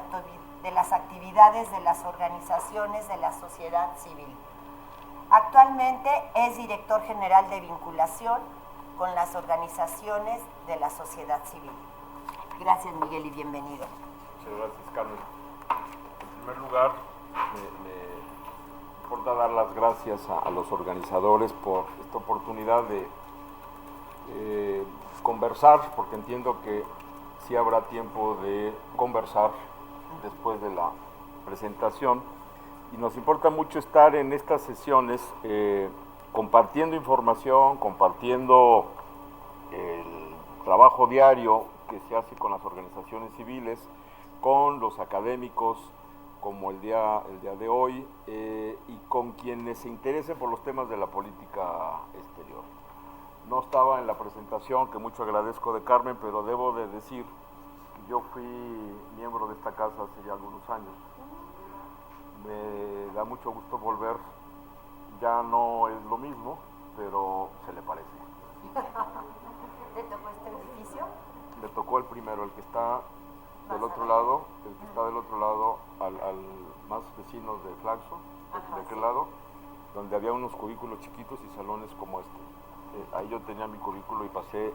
S1: Actividades de las Organizaciones de la Sociedad Civil. Actualmente es director general de vinculación con las organizaciones de la sociedad civil. Gracias, Miguel, y bienvenido.
S3: Muchas gracias, Carmen. En primer lugar, me importa dar las gracias a los organizadores por esta oportunidad de conversar, porque entiendo que sí habrá tiempo de conversar después de la presentación, y nos importa mucho estar en estas sesiones compartiendo información, compartiendo el trabajo diario que se hace con las organizaciones civiles, con los académicos, como el día de hoy, y con quienes se interesen por los temas de la política exterior. No estaba en la presentación, que mucho agradezco de Carmen, pero debo de decir que yo fui miembro de esta casa hace ya algunos años. Me da mucho gusto volver. Ya no es lo mismo, pero se le parece.
S1: ¿Le tocó este edificio?
S3: Le tocó el primero, el que está del otro lado, al más vecino de Flaxo, de aquel lado, donde había unos cubículos chiquitos y salones como este. Ahí yo tenía mi cubículo y pasé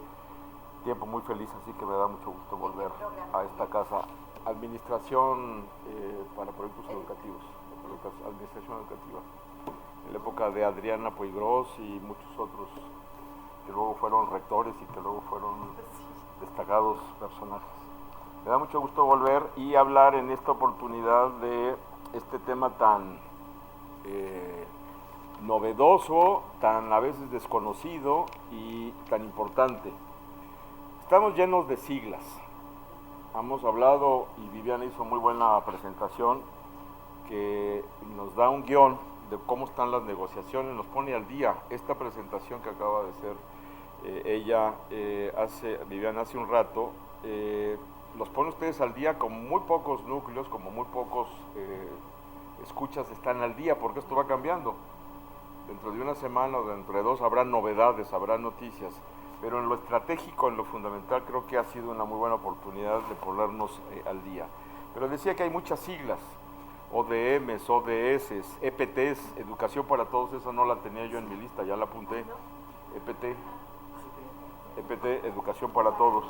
S3: tiempo muy feliz, así que me da mucho gusto volver a esta casa. Administración para proyectos educativos, administración educativa. En la época de Adriana Puigros y muchos otros que luego fueron rectores y que luego fueron destacados personajes. Me da mucho gusto volver y hablar en esta oportunidad de este tema tan novedoso, tan a veces desconocido y tan importante. Estamos llenos de siglas. Hemos hablado, y Viviana hizo muy buena presentación, que nos da un guión de cómo están las negociaciones, nos pone al día. Esta presentación que acaba de hacer Viviana hace un rato, los pone ustedes al día, como muy pocos núcleos, como muy pocos escuchas están al día, porque esto va cambiando. Dentro de una semana o dentro de dos habrá novedades, habrá noticias, pero en lo estratégico, en lo fundamental, creo que ha sido una muy buena oportunidad de ponernos al día. Pero decía que hay muchas siglas, ODMs, ODS, EPTs, Educación para Todos, esa no la tenía yo en mi lista, ya la apunté. EPT, Educación para Todos.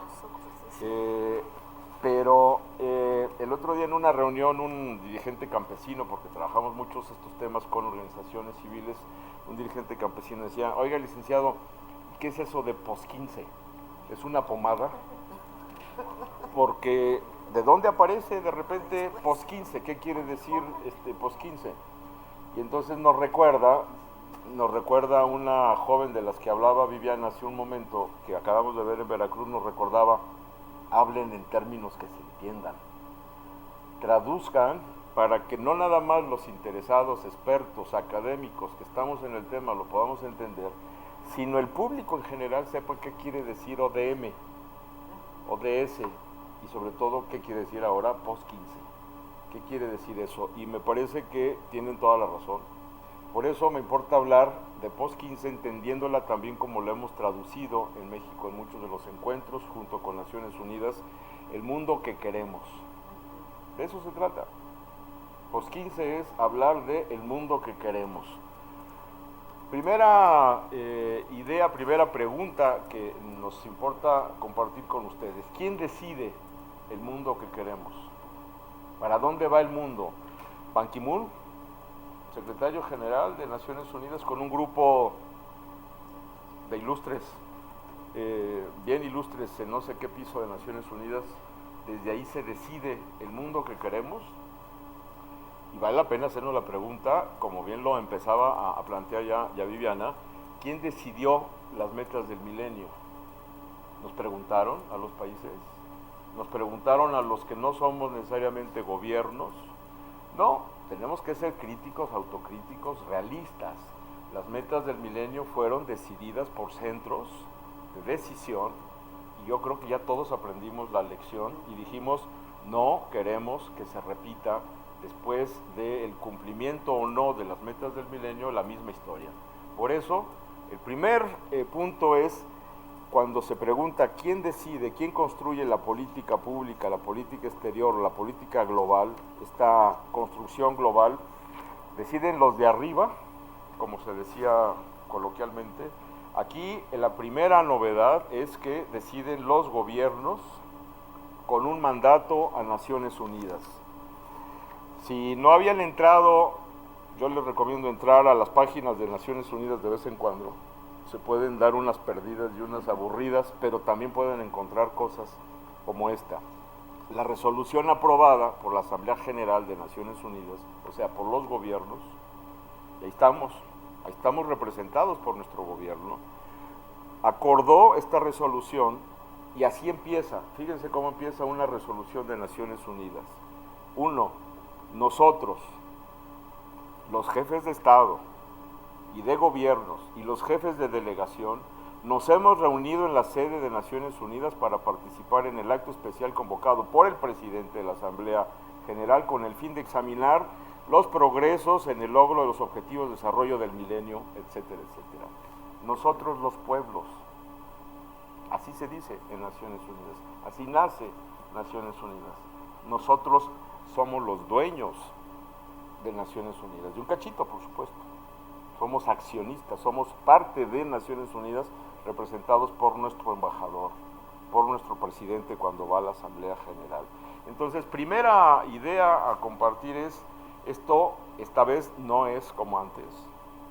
S3: Pero el otro día en una reunión un dirigente campesino, porque trabajamos muchos estos temas con organizaciones civiles, un dirigente campesino decía, oiga licenciado, ¿qué es eso de POS-15? ¿Es una pomada? Porque ¿de dónde aparece de repente POS-15? ¿Qué quiere decir POS-15? Y entonces nos recuerda una joven de las que hablaba Viviana hace un momento, que acabamos de ver en Veracruz, nos recordaba, hablen en términos que se entiendan, traduzcan para que no nada más los interesados, expertos, académicos que estamos en el tema lo podamos entender, sino el público en general sepa qué quiere decir ODM, ODS y sobre todo qué quiere decir ahora POS-15, qué quiere decir eso, y me parece que tienen toda la razón. Por eso me importa hablar de POS-15 entendiéndola también como la hemos traducido en México en muchos de los encuentros junto con Naciones Unidas, el mundo que queremos. De eso se trata. POS-15 es hablar de el mundo que queremos. Primera idea, primera pregunta que nos importa compartir con ustedes. ¿Quién decide el mundo que queremos? ¿Para dónde va el mundo? ¿Ban Ki-moon, secretario general de Naciones Unidas, con un grupo de ilustres, bien ilustres en no sé qué piso de Naciones Unidas? Desde ahí se decide el mundo que queremos. Y vale la pena hacernos la pregunta, como bien lo empezaba a plantear ya Viviana, ¿quién decidió las metas del milenio? ¿Nos preguntaron a los países? ¿Nos preguntaron a los que no somos necesariamente gobiernos? No, tenemos que ser críticos, autocríticos, realistas. Las metas del milenio fueron decididas por centros de decisión y yo creo que ya todos aprendimos la lección y dijimos, no queremos que se repita después del cumplimiento o no de las metas del milenio la misma historia. Por eso, el primer punto es cuando se pregunta quién decide, quién construye la política pública, la política exterior, la política global, esta construcción global, deciden los de arriba, como se decía coloquialmente. Aquí la primera novedad es que deciden los gobiernos con un mandato a Naciones Unidas. Si no habían entrado, yo les recomiendo entrar a las páginas de Naciones Unidas de vez en cuando. Se pueden dar unas perdidas y unas aburridas, pero también pueden encontrar cosas como esta. La resolución aprobada por la Asamblea General de Naciones Unidas, o sea, por los gobiernos, y ahí estamos representados por nuestro gobierno, acordó esta resolución y así empieza. Fíjense cómo empieza una resolución de Naciones Unidas. 1. Nosotros, los jefes de Estado y de gobiernos y los jefes de delegación, nos hemos reunido en la sede de Naciones Unidas para participar en el acto especial convocado por el presidente de la Asamblea General con el fin de examinar los progresos en el logro de los objetivos de desarrollo del milenio, etcétera, etcétera. Nosotros los pueblos, así se dice en Naciones Unidas, así nace Naciones Unidas. Nosotros somos los dueños de Naciones Unidas, de un cachito, por supuesto. Somos accionistas, somos parte de Naciones Unidas representados por nuestro embajador, por nuestro presidente cuando va a la Asamblea General. Entonces, primera idea a compartir es, esta vez no es como antes,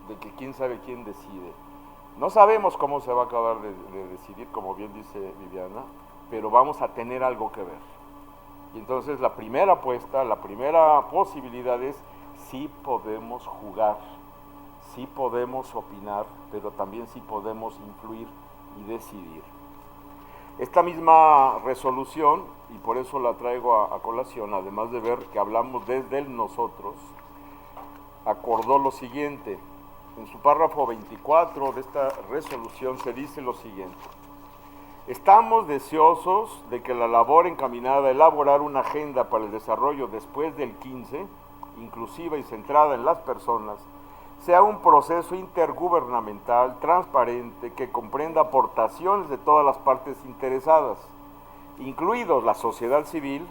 S3: de que quién sabe quién decide. No sabemos cómo se va a acabar de decidir, como bien dice Viviana, pero vamos a tener algo que ver. Y entonces la primera apuesta, la primera posibilidad es sí podemos jugar, sí podemos opinar, pero también sí podemos influir y decidir. Esta misma resolución, y por eso la traigo a colación, además de ver que hablamos desde el nosotros, acordó lo siguiente. En su párrafo 24 de esta resolución se dice lo siguiente: Estamos deseosos de que la labor encaminada a elaborar una agenda para el desarrollo después del 15, inclusiva y centrada en las personas, sea un proceso intergubernamental, transparente, que comprenda aportaciones de todas las partes interesadas, incluida la sociedad civil,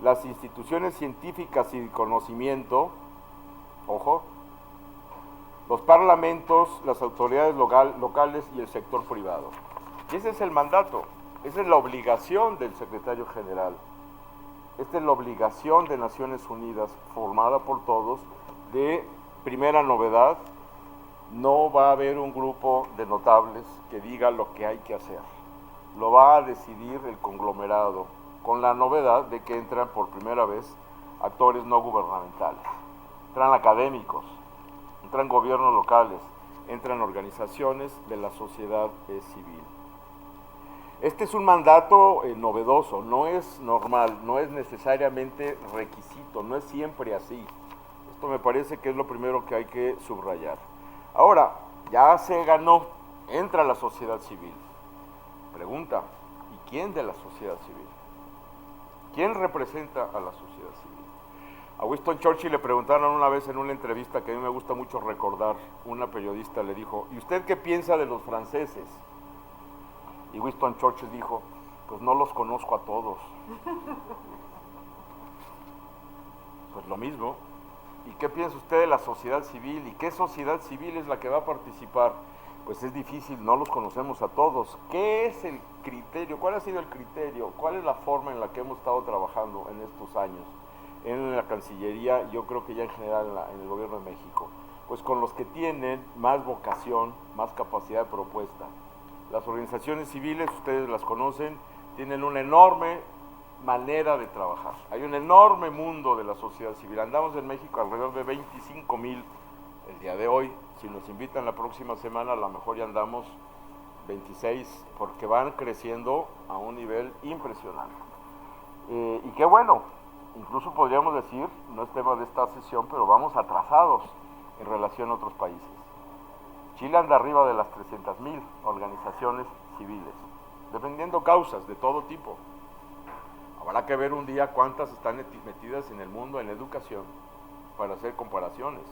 S3: las instituciones científicas y de conocimiento, ojo, los parlamentos, las autoridades locales y el sector privado. Y ese es el mandato, esa es la obligación del secretario general. Esta es la obligación de Naciones Unidas, formada por todos, de primera novedad, no va a haber un grupo de notables que diga lo que hay que hacer. Lo va a decidir el conglomerado, con la novedad de que entran por primera vez actores no gubernamentales. Entran académicos, entran gobiernos locales, entran organizaciones de la sociedad civil. Este es un mandato novedoso, no es normal, no es necesariamente requisito, no es siempre así. Esto me parece que es lo primero que hay que subrayar. Ahora, ya se ganó, entra la sociedad civil. Pregunta, ¿y quién de la sociedad civil? ¿Quién representa a la sociedad civil? A Winston Churchill le preguntaron una vez en una entrevista que a mí me gusta mucho recordar, una periodista le dijo, ¿y usted qué piensa de los franceses? Y Winston Churchill dijo, pues no los conozco a todos. Pues lo mismo. ¿Y qué piensa usted de la sociedad civil? ¿Y qué sociedad civil es la que va a participar? Pues es difícil, no los conocemos a todos. ¿Qué es el criterio? ¿Cuál ha sido el criterio? ¿Cuál es la forma en la que hemos estado trabajando en estos años? En la Cancillería, yo creo que ya en general en el Gobierno de México. Pues con los que tienen más vocación, más capacidad de propuesta. Las organizaciones civiles, ustedes las conocen, tienen una enorme manera de trabajar. Hay un enorme mundo de la sociedad civil. Andamos en México alrededor de 25,000 el día de hoy. Si nos invitan la próxima semana, a lo mejor ya andamos 26, porque van creciendo a un nivel impresionante. Y qué bueno, incluso podríamos decir, no es tema de esta sesión, pero vamos atrasados en relación a otros países. Chile anda arriba de las 300,000 organizaciones civiles, defendiendo causas de todo tipo. Habrá que ver un día cuántas están metidas en el mundo en educación para hacer comparaciones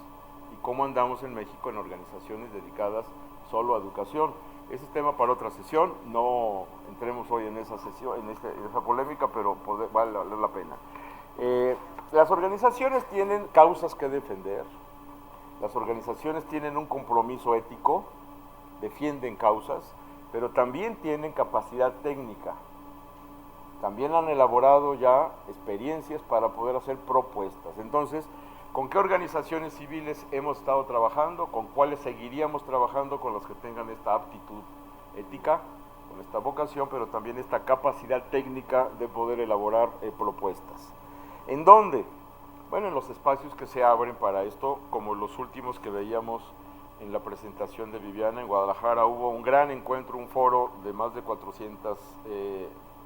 S3: y cómo andamos en México en organizaciones dedicadas solo a educación. Ese es tema para otra sesión, no entremos hoy en esa sesión, en esa polémica, pero vale la pena. Las organizaciones tienen causas que defender, las organizaciones tienen un compromiso ético, defienden causas, pero también tienen capacidad técnica. También han elaborado ya experiencias para poder hacer propuestas. Entonces, ¿con qué organizaciones civiles hemos estado trabajando? ¿Con cuáles seguiríamos trabajando? Con las que tengan esta aptitud ética, con esta vocación, pero también esta capacidad técnica de poder elaborar propuestas. ¿En dónde? Bueno, en los espacios que se abren para esto, como los últimos que veíamos en la presentación de Viviana. En Guadalajara hubo un gran encuentro, un foro de más de 400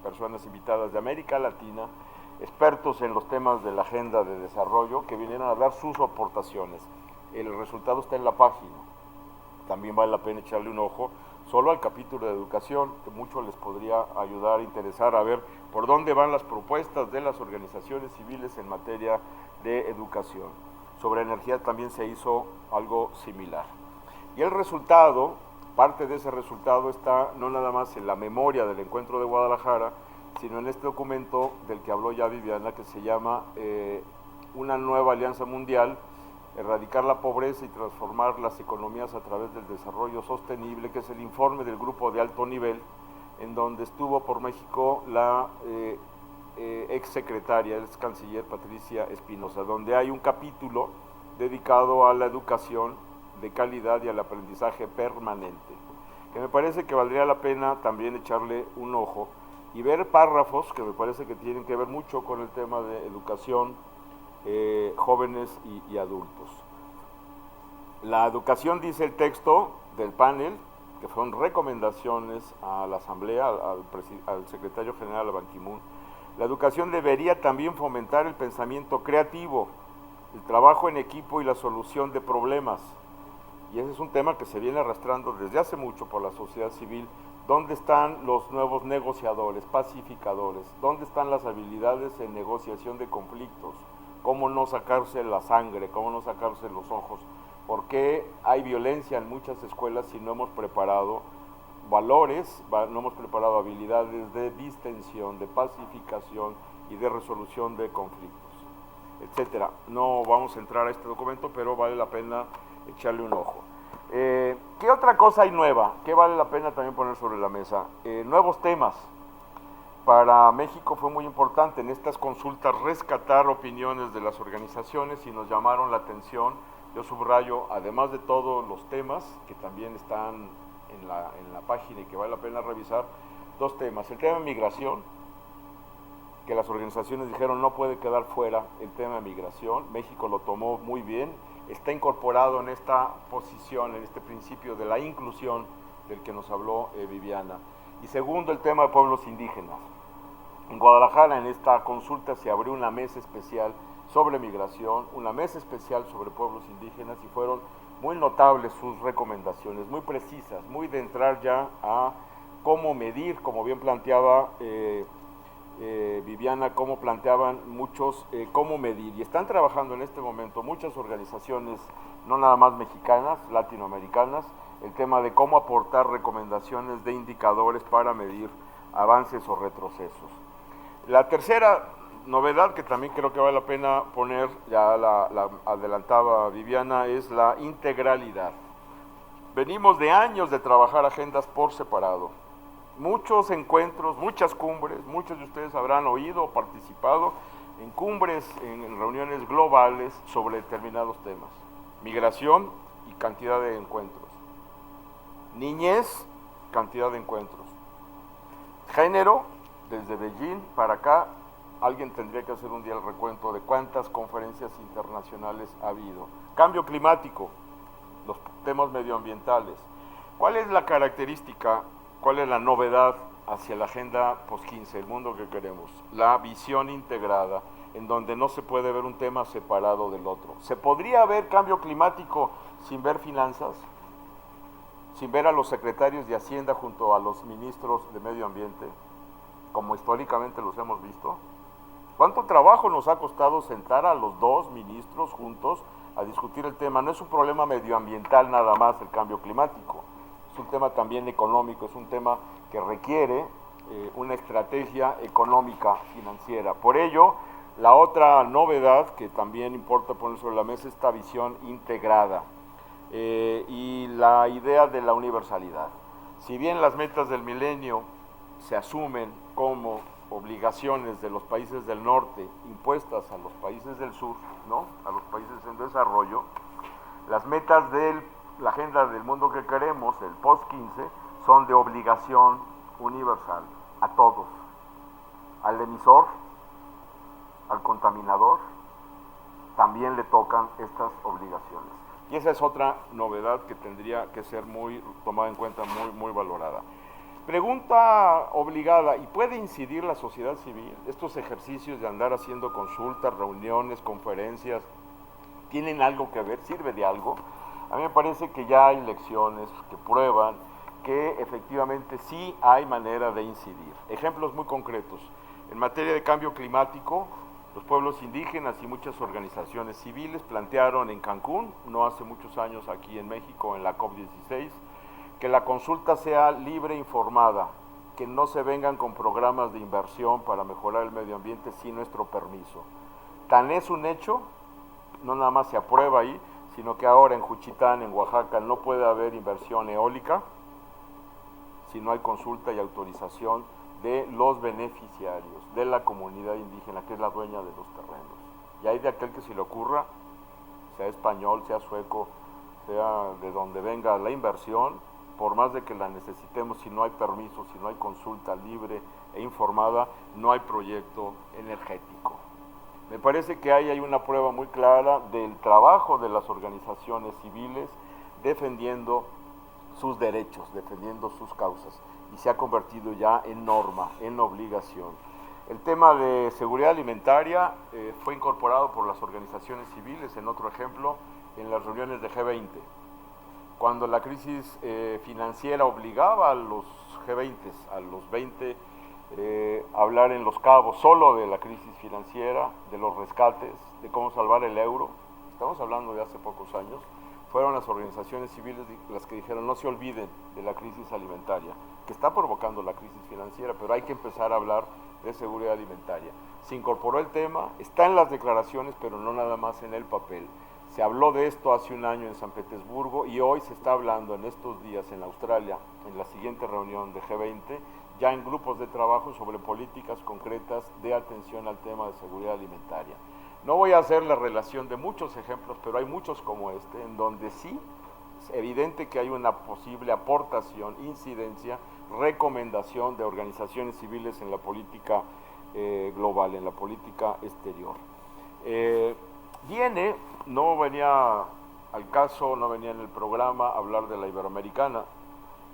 S3: personas invitadas de América Latina, expertos en los temas de la agenda de desarrollo, que vinieron a dar sus aportaciones. El resultado está en la página. También vale la pena echarle un ojo solo al capítulo de educación, que mucho les podría ayudar, interesar a ver por dónde van las propuestas de las organizaciones civiles en materia de educación. Sobre energía también se hizo algo similar. Y el resultado, parte de ese resultado está no nada más en la memoria del encuentro de Guadalajara, sino en este documento del que habló ya Viviana, que se llama Una nueva alianza mundial, erradicar la pobreza y transformar las economías a través del desarrollo sostenible, que es el informe del grupo de alto nivel, en donde estuvo por México la ex secretaria, ex canciller Patricia Espinosa, donde hay un capítulo dedicado a la educación de calidad y al aprendizaje permanente, que me parece que valdría la pena también echarle un ojo y ver párrafos que me parece que tienen que ver mucho con el tema de educación, jóvenes y adultos. La educación, dice el texto del panel, que fueron recomendaciones a la Asamblea, al secretario general, a Ban Ki-moon, la educación debería también fomentar el pensamiento creativo, el trabajo en equipo y la solución de problemas. y ese es un tema que se viene arrastrando desde hace mucho por la sociedad civil. ¿Dónde están los nuevos negociadores, pacificadores? ¿Dónde están las habilidades en negociación de conflictos? ¿Cómo no sacarse la sangre? ¿Cómo no sacarse los ojos? ¿Por qué hay violencia en muchas escuelas si no hemos preparado valores, no hemos preparado habilidades de distensión, de pacificación y de resolución de conflictos, etcétera? No vamos a entrar a este documento, pero vale la pena echarle un ojo. ¿Qué otra cosa hay nueva? ¿Qué vale la pena también poner sobre la mesa? Nuevos temas. Para México fue muy importante en estas consultas rescatar opiniones de las organizaciones y nos llamaron la atención. Yo subrayo, además de todos los temas que también están en la página y que vale la pena revisar, dos temas. El tema de migración, que las organizaciones dijeron no puede quedar fuera el tema de migración. México lo tomó muy bien, está incorporado en esta posición, en este principio de la inclusión del que nos habló Viviana. Y segundo, el tema de pueblos indígenas. En Guadalajara, en esta consulta, se abrió una mesa especial sobre migración, una mesa especial sobre pueblos indígenas, y fueron muy notables sus recomendaciones, muy precisas, muy de entrar ya a cómo medir, como bien planteaba Viviana, cómo planteaban muchos, cómo medir. Y están trabajando en este momento muchas organizaciones, no nada más mexicanas, latinoamericanas, el tema de cómo aportar recomendaciones de indicadores para medir avances o retrocesos. La tercera novedad que también creo que vale la pena poner, ya la adelantaba Viviana, es la integralidad. Venimos de años de trabajar agendas por separado. Muchos encuentros, muchas cumbres, muchos de ustedes habrán oído o participado en cumbres, en reuniones globales sobre determinados temas. Migración y cantidad de encuentros. Niñez, cantidad de encuentros. Género, desde Beijing para acá, alguien tendría que hacer un día el recuento de cuántas conferencias internacionales ha habido. Cambio climático, los temas medioambientales. ¿Cuál es la característica, cuál es la novedad hacia la agenda post-15, el mundo que queremos? La visión integrada, en donde no se puede ver un tema separado del otro. ¿Se podría ver cambio climático sin ver finanzas? Sin ver a los secretarios de Hacienda junto a los ministros de Medio Ambiente, como históricamente los hemos visto. ¿Cuánto trabajo nos ha costado sentar a los dos ministros juntos a discutir el tema? No es un problema medioambiental nada más el cambio climático, es un tema también económico, es un tema que requiere una estrategia económica financiera. Por ello, la otra novedad que también importa poner sobre la mesa es esta visión integrada y la idea de la universalidad. Si bien las metas del milenio se asumen como obligaciones de los países del norte impuestas a los países del sur, ¿no?, a los países en desarrollo, las metas de la agenda del mundo que queremos, el post-15, son de obligación universal, a todos, al emisor, al contaminador, también le tocan estas obligaciones. Y esa es otra novedad que tendría que ser muy tomada en cuenta, muy valorada. Pregunta obligada, ¿y puede incidir la sociedad civil? Estos ejercicios de andar haciendo consultas, reuniones, conferencias, ¿tienen algo que ver? ¿Sirve de algo? A mí me parece que ya hay lecciones que prueban que efectivamente sí hay manera de incidir. Ejemplos muy concretos. En materia de cambio climático, los pueblos indígenas y muchas organizaciones civiles plantearon en Cancún, no hace muchos años aquí en México, en la COP16, que la consulta sea libre e informada, que no se vengan con programas de inversión para mejorar el medio ambiente sin nuestro permiso. Tan es un hecho, no nada más se aprueba ahí, sino que ahora en Juchitán, en Oaxaca, no puede haber inversión eólica si no hay consulta y autorización de los beneficiarios, de la comunidad indígena, que es la dueña de los terrenos. Y hay de aquel que se le ocurra, sea español, sea sueco, sea de donde venga la inversión, por más de que la necesitemos, si no hay permiso, si no hay consulta libre e informada, no hay proyecto energético. Me parece que ahí hay una prueba muy clara del trabajo de las organizaciones civiles defendiendo sus derechos, defendiendo sus causas, y se ha convertido ya en norma, en obligación. El tema de seguridad alimentaria fue incorporado por las organizaciones civiles, en otro ejemplo, en las reuniones de G20. cuando la crisis financiera obligaba a los G20, a los 20, hablar en Los Cabos solo de la crisis financiera, de los rescates, de cómo salvar el euro, estamos hablando de hace pocos años, fueron las organizaciones civiles las que dijeron no se olviden de la crisis alimentaria, que está provocando la crisis financiera, pero hay que empezar a hablar de seguridad alimentaria. Se incorporó el tema, está en las declaraciones, pero no nada más en el papel. Se habló de esto hace un año en San Petersburgo y hoy se está hablando en estos días en Australia, en la siguiente reunión de G20, ya en grupos de trabajo sobre políticas concretas de atención al tema de seguridad alimentaria. No voy a hacer la relación de muchos ejemplos, pero hay muchos como este, en donde sí es evidente que hay una posible aportación, incidencia, recomendación de organizaciones civiles en la política global, en la política exterior. No venía al caso, no venía en el programa hablar de la Iberoamericana,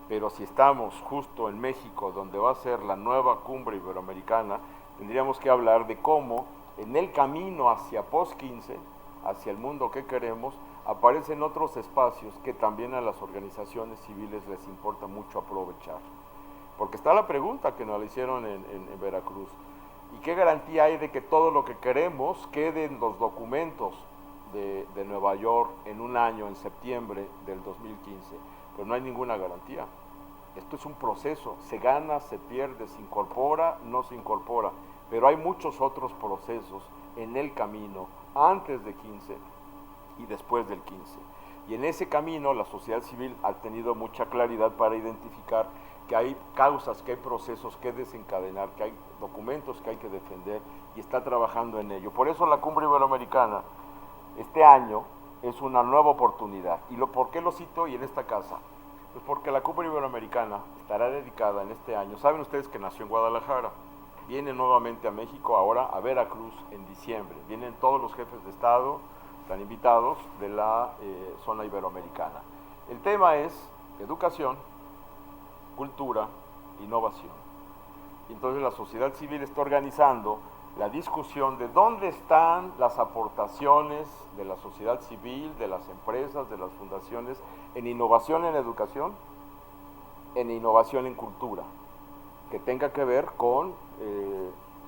S3: pero si estamos justo en México, donde va a ser la nueva cumbre iberoamericana, tendríamos que hablar de cómo en el camino hacia post-15, hacia el mundo que queremos, aparecen otros espacios que también a las organizaciones civiles les importa mucho aprovechar. Porque está la pregunta que nos la hicieron en Veracruz, ¿y qué garantía hay de que todo lo que queremos quede en los documentos de Nueva York en un año, en septiembre del 2015? Pues no hay ninguna garantía. Esto es un proceso, se gana, se pierde, se incorpora, no se incorpora, pero hay muchos otros procesos en el camino, antes de 15 y después del 15. Y en ese camino la sociedad civil ha tenido mucha claridad para identificar que hay causas, que hay procesos que desencadenar, que hay documentos que hay que defender y está trabajando en ello. Por eso la Cumbre Iberoamericana este año es una nueva oportunidad. ¿Por qué lo cito y en esta casa? Pues porque la Cumbre Iberoamericana estará dedicada en este año. Saben ustedes que nació en Guadalajara, viene nuevamente a México, ahora a Veracruz en diciembre. Vienen todos los jefes de Estado, están invitados de la zona iberoamericana. El tema es educación, cultura, innovación. Entonces la sociedad civil está organizando la discusión de dónde están las aportaciones de la sociedad civil, de las empresas, de las fundaciones, en innovación en educación, en innovación en cultura, que tenga que ver con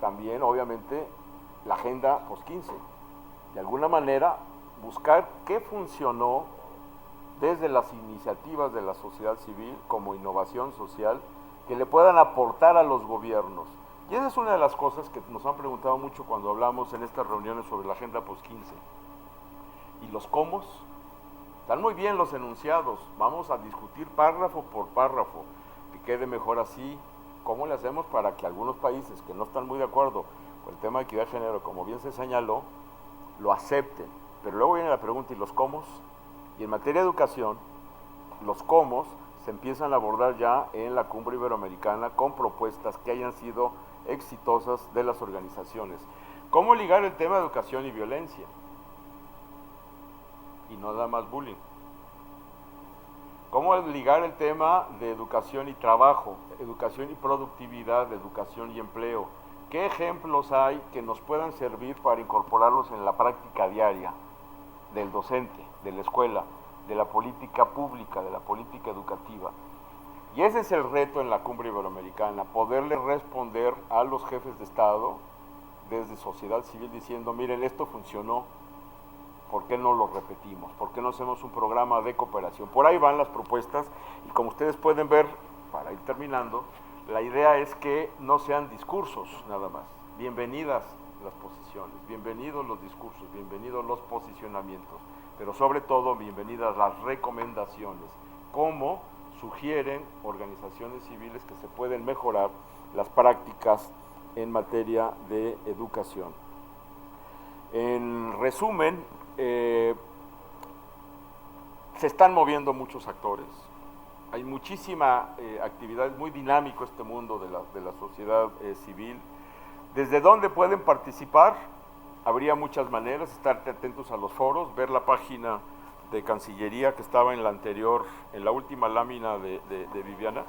S3: también, obviamente, la agenda post-15. De alguna manera, buscar qué funcionó desde las iniciativas de la sociedad civil como innovación social que le puedan aportar a los gobiernos. Y esa es una de las cosas que nos han preguntado mucho cuando hablamos en estas reuniones sobre la agenda post-15. ¿Y los cómo? Están muy bien los enunciados, vamos a discutir párrafo por párrafo, que quede mejor así. ¿Cómo le hacemos para que algunos países que no están muy de acuerdo con el tema de equidad de género, como bien se señaló, lo acepten? Pero luego viene la pregunta, ¿y los cómo? Y en materia de educación, los cómo se empiezan a abordar ya en la Cumbre Iberoamericana con propuestas que hayan sido exitosas de las organizaciones. ¿Cómo ligar el tema de educación y violencia? Y no nada más bullying. ¿Cómo ligar el tema de educación y trabajo, educación y productividad, educación y empleo? ¿Qué ejemplos hay que nos puedan servir para incorporarlos en la práctica diaria del docente, de la escuela, de la política pública, de la política educativa? Y ese es el reto en la Cumbre Iberoamericana, poderle responder a los jefes de Estado desde sociedad civil diciendo, miren, esto funcionó, ¿por qué no lo repetimos? ¿Por qué no hacemos un programa de cooperación? Por ahí van las propuestas y como ustedes pueden ver, para ir terminando, la idea es que no sean discursos nada más. Bienvenidas las posiciones, bienvenidos los discursos, bienvenidos los posicionamientos, pero sobre todo bienvenidas las recomendaciones, cómo sugieren organizaciones civiles que se pueden mejorar las prácticas en materia de educación. En resumen, se están moviendo muchos actores, hay muchísima actividad, es muy dinámico este mundo de la sociedad civil. ¿Desde dónde pueden participar? Habría muchas maneras, estar atentos a los foros, ver la página de Cancillería que estaba en la anterior, en la última lámina de Viviana.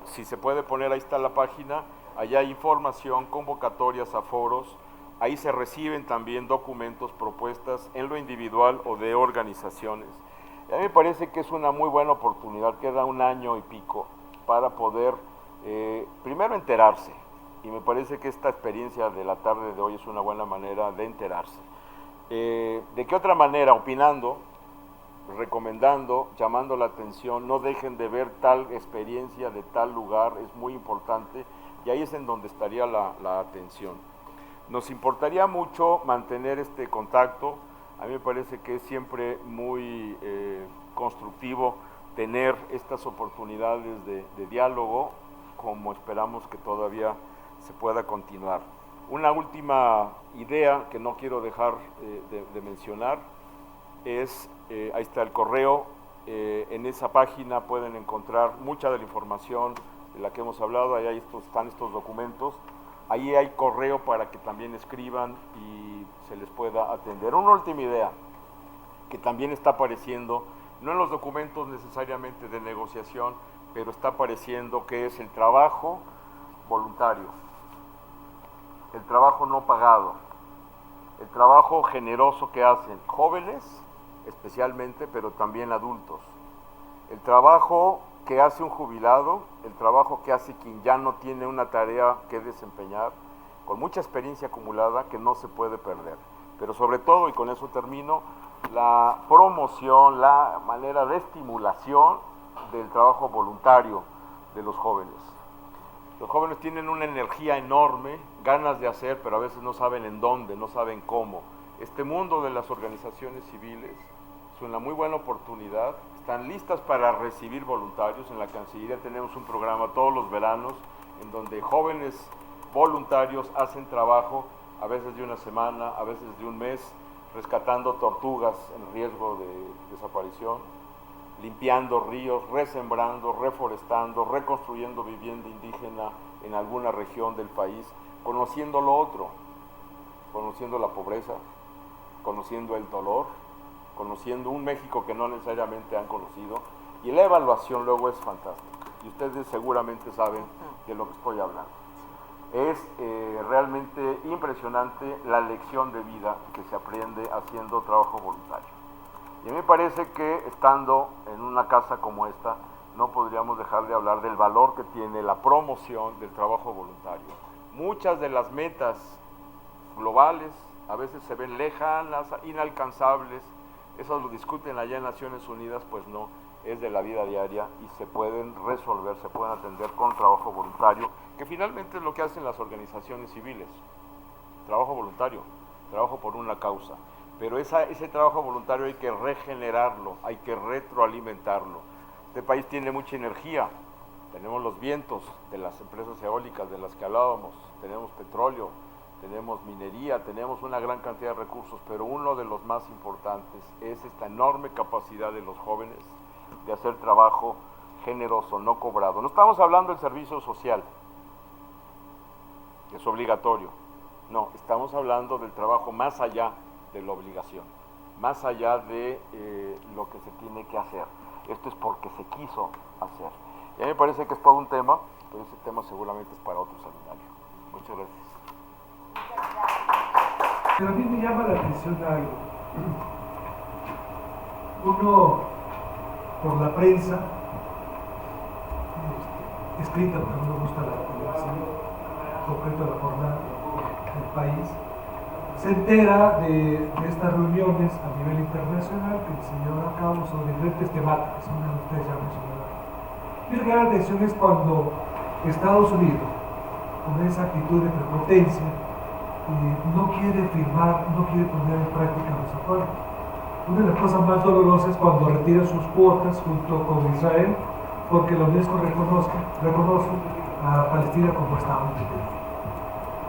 S3: Si se puede poner, ahí está la página, allá hay información, convocatorias a foros, ahí se reciben también documentos, propuestas en lo individual o de organizaciones. Y a mí me parece que es una muy buena oportunidad, queda un año y pico para poder primero enterarse, y me parece que esta experiencia de la tarde de hoy es una buena manera de enterarse. ¿De qué otra manera? Opinando, recomendando, llamando la atención, no dejen de ver tal experiencia de tal lugar, es muy importante, y ahí es en donde estaría la atención. Nos importaría mucho mantener este contacto. A mí me parece que es siempre muy constructivo tener estas oportunidades de diálogo, como esperamos que todavía se pueda continuar. Una última idea que no quiero dejar de mencionar es, ahí está el correo, en esa página pueden encontrar mucha de la información de la que hemos hablado, ahí están estos documentos. Ahí hay correo para que también escriban y se les pueda atender. Una última idea que también está apareciendo, no en los documentos necesariamente de negociación, pero está apareciendo, que es el trabajo voluntario, el trabajo no pagado, el trabajo generoso que hacen jóvenes especialmente, pero también adultos, el trabajo que hace un jubilado, el trabajo que hace quien ya no tiene una tarea que desempeñar, con mucha experiencia acumulada que no se puede perder. Pero sobre todo, y con eso termino, la promoción, la manera de estimulación del trabajo voluntario de los jóvenes. Los jóvenes tienen una energía enorme, ganas de hacer, pero a veces no saben en dónde, no saben cómo. Este mundo de las organizaciones civiles es una muy buena oportunidad. Están listas para recibir voluntarios. En la Cancillería tenemos un programa todos los veranos en donde jóvenes voluntarios hacen trabajo, a veces de una semana, a veces de un mes, rescatando tortugas en riesgo de desaparición, limpiando ríos, resembrando, reforestando, reconstruyendo vivienda indígena en alguna región del país, conociendo lo otro, conociendo la pobreza, conociendo el dolor, conociendo un México que no necesariamente han conocido, y la evaluación luego es fantástica, y ustedes seguramente saben de lo que estoy hablando. Es realmente impresionante la lección de vida que se aprende haciendo trabajo voluntario. Y a mí me parece que estando en una casa como esta, no podríamos dejar de hablar del valor que tiene la promoción del trabajo voluntario. Muchas de las metas globales a veces se ven lejanas, inalcanzables, eso lo discuten allá en Naciones Unidas, pues no, es de la vida diaria y se pueden resolver, se pueden atender con trabajo voluntario, que finalmente es lo que hacen las organizaciones civiles, trabajo voluntario, trabajo por una causa. Pero ese trabajo voluntario hay que regenerarlo, hay que retroalimentarlo. Este país tiene mucha energía, tenemos los vientos de las empresas eólicas de las que hablábamos, tenemos petróleo, tenemos minería, tenemos una gran cantidad de recursos, pero uno de los más importantes es esta enorme capacidad de los jóvenes de hacer trabajo generoso, no cobrado. No estamos hablando del servicio social, que es obligatorio, no, estamos hablando del trabajo más allá de la obligación, más allá de lo que se tiene que hacer. Esto es porque se quiso hacer. Y a mí me parece que es todo un tema, pero ese tema seguramente es para otro seminario. Muchas gracias.
S4: Pero a mí me llama la atención algo. Uno, por la prensa, escrita, porque no me gusta la televisión, concreto la jornada del país, se entera de estas reuniones a nivel internacional que se llevan a cabo sobre diferentes temáticas, una de ustedes ya mencionaron. Mi gran atención es cuando Estados Unidos, con esa actitud de prepotencia, no quiere firmar, no quiere poner en práctica los acuerdos. Una de las cosas más dolorosas es cuando retira sus cuotas junto con Israel, porque la UNESCO reconoce a Palestina como Estado independiente.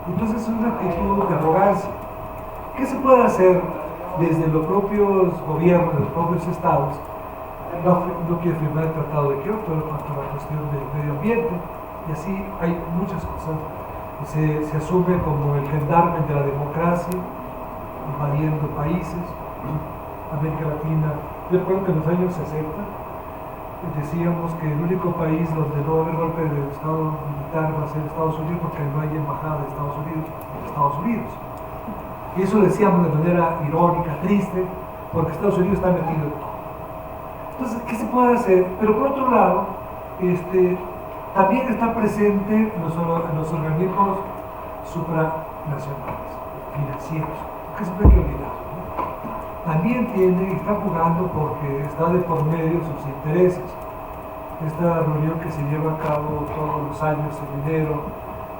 S4: Entonces es una actitud de arrogancia. ¿Qué se puede hacer desde los propios gobiernos, de los propios estados? No quiere firmar el Tratado de Kioto en cuanto a la cuestión del medio ambiente, y así hay muchas cosas. Se asume como el gendarme de la democracia, invadiendo países. América Latina, yo recuerdo que en los años 60 decíamos que el único país donde no va a haber golpe de Estado militar va a ser Estados Unidos, porque no hay embajada de Estados Unidos en Estados Unidos. Y eso decíamos de manera irónica, triste, porque Estados Unidos está metido en todo. Entonces, ¿qué se puede hacer? Pero por otro lado, también está presente en los organismos supranacionales, financieros, que siempre hay que olvidar, ¿no? También está jugando porque está de por medio sus intereses. Esta reunión que se lleva a cabo todos los años en enero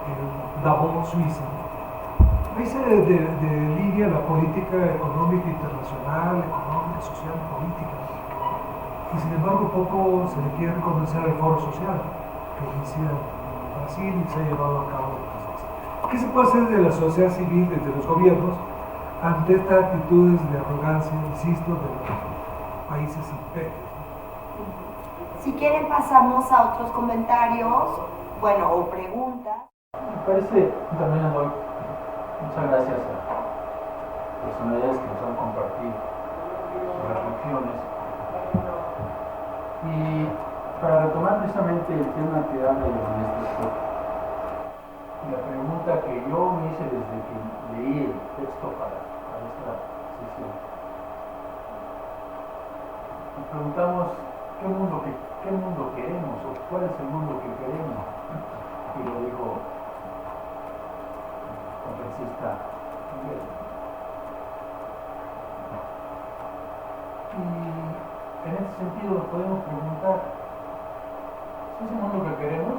S4: en Davos, Suiza, ahí se delinea la política económica internacional, económica, social, política. Y sin embargo poco se le quiere reconocer al Foro Social que inicia en Brasil y se ha llevado a cabo. ¿Qué se puede hacer de la sociedad civil, desde los gobiernos, ante estas actitudes de arrogancia, insisto, de los países imperios?
S1: Si quieren pasamos a otros comentarios, bueno, o preguntas.
S5: Me parece, también le doy muchas gracias a personalidades que nos han compartido sus reflexiones. Y para retomar precisamente el tema que habla el maestro, la pregunta que yo me hice desde que leí el texto para esta sesión, nos preguntamos qué mundo queremos o cuál es el mundo que queremos. Y lo dijo el conferencista Miguel. Y en ese sentido nos podemos preguntar si ese mundo que queremos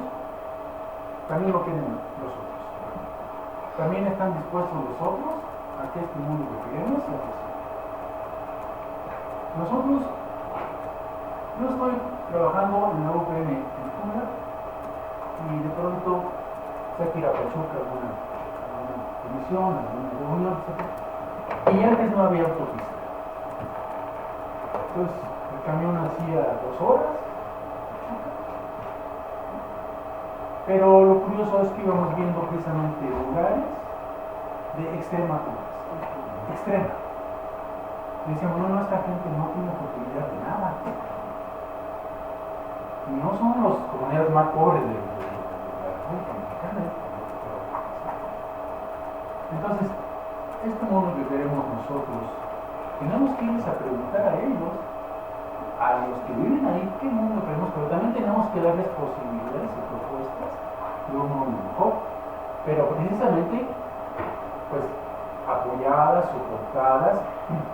S5: también lo quieren los otros. También están dispuestos los otros a que este mundo que queremos sea posible. Nosotros, yo estoy trabajando en la UPN en Tuna y de pronto se ha tirado a Pachuca alguna comisión, alguna reunión, etc. Y antes no había autopista. Entonces el camión hacía 2 horas, pero lo curioso es que íbamos viendo precisamente lugares de extrema pobreza, extrema. Y decíamos, no, esta gente no tiene oportunidad de nada. Y no son las comunidades más pobres de la República Mexicana. Entonces, este mundo que queremos nosotros, tenemos que irles a preguntar a ellos, a los que viven ahí, qué mundo queremos, pero también tenemos que darles posibilidades y propuestas de un mundo mejor. Pero precisamente, pues, apoyadas, soportadas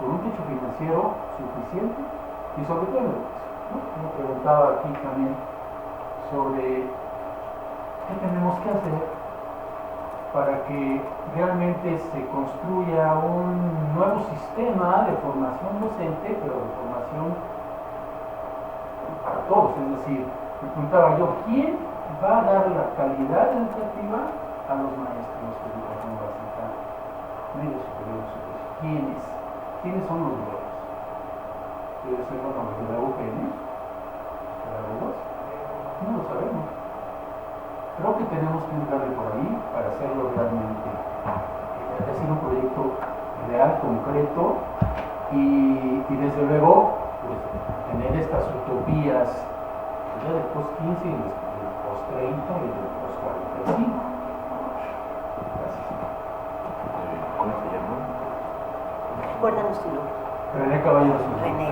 S5: por un techo financiero suficiente y sobre todo educación, ¿no? Me preguntaba aquí también sobre qué tenemos que hacer para que realmente se construya un nuevo sistema de formación docente, pero de formación para todos. Es decir, me preguntaba yo, ¿quién va a dar la calidad educativa a los maestros de educación básica, medio superior, superior? ¿Quiénes son los buenos? Debe ser los de la UPN, pedagogos, no lo sabemos. Creo que tenemos que entrarle por ahí para hacerlo realmente, hacer un proyecto real, concreto y desde luego pues, tener estas utopías ya del post-15 y del post-30 y del post-45. Gracias.
S3: ¿Cómo se llama?
S1: Recuérdanos tu nombre.
S5: René Caballero.
S1: René.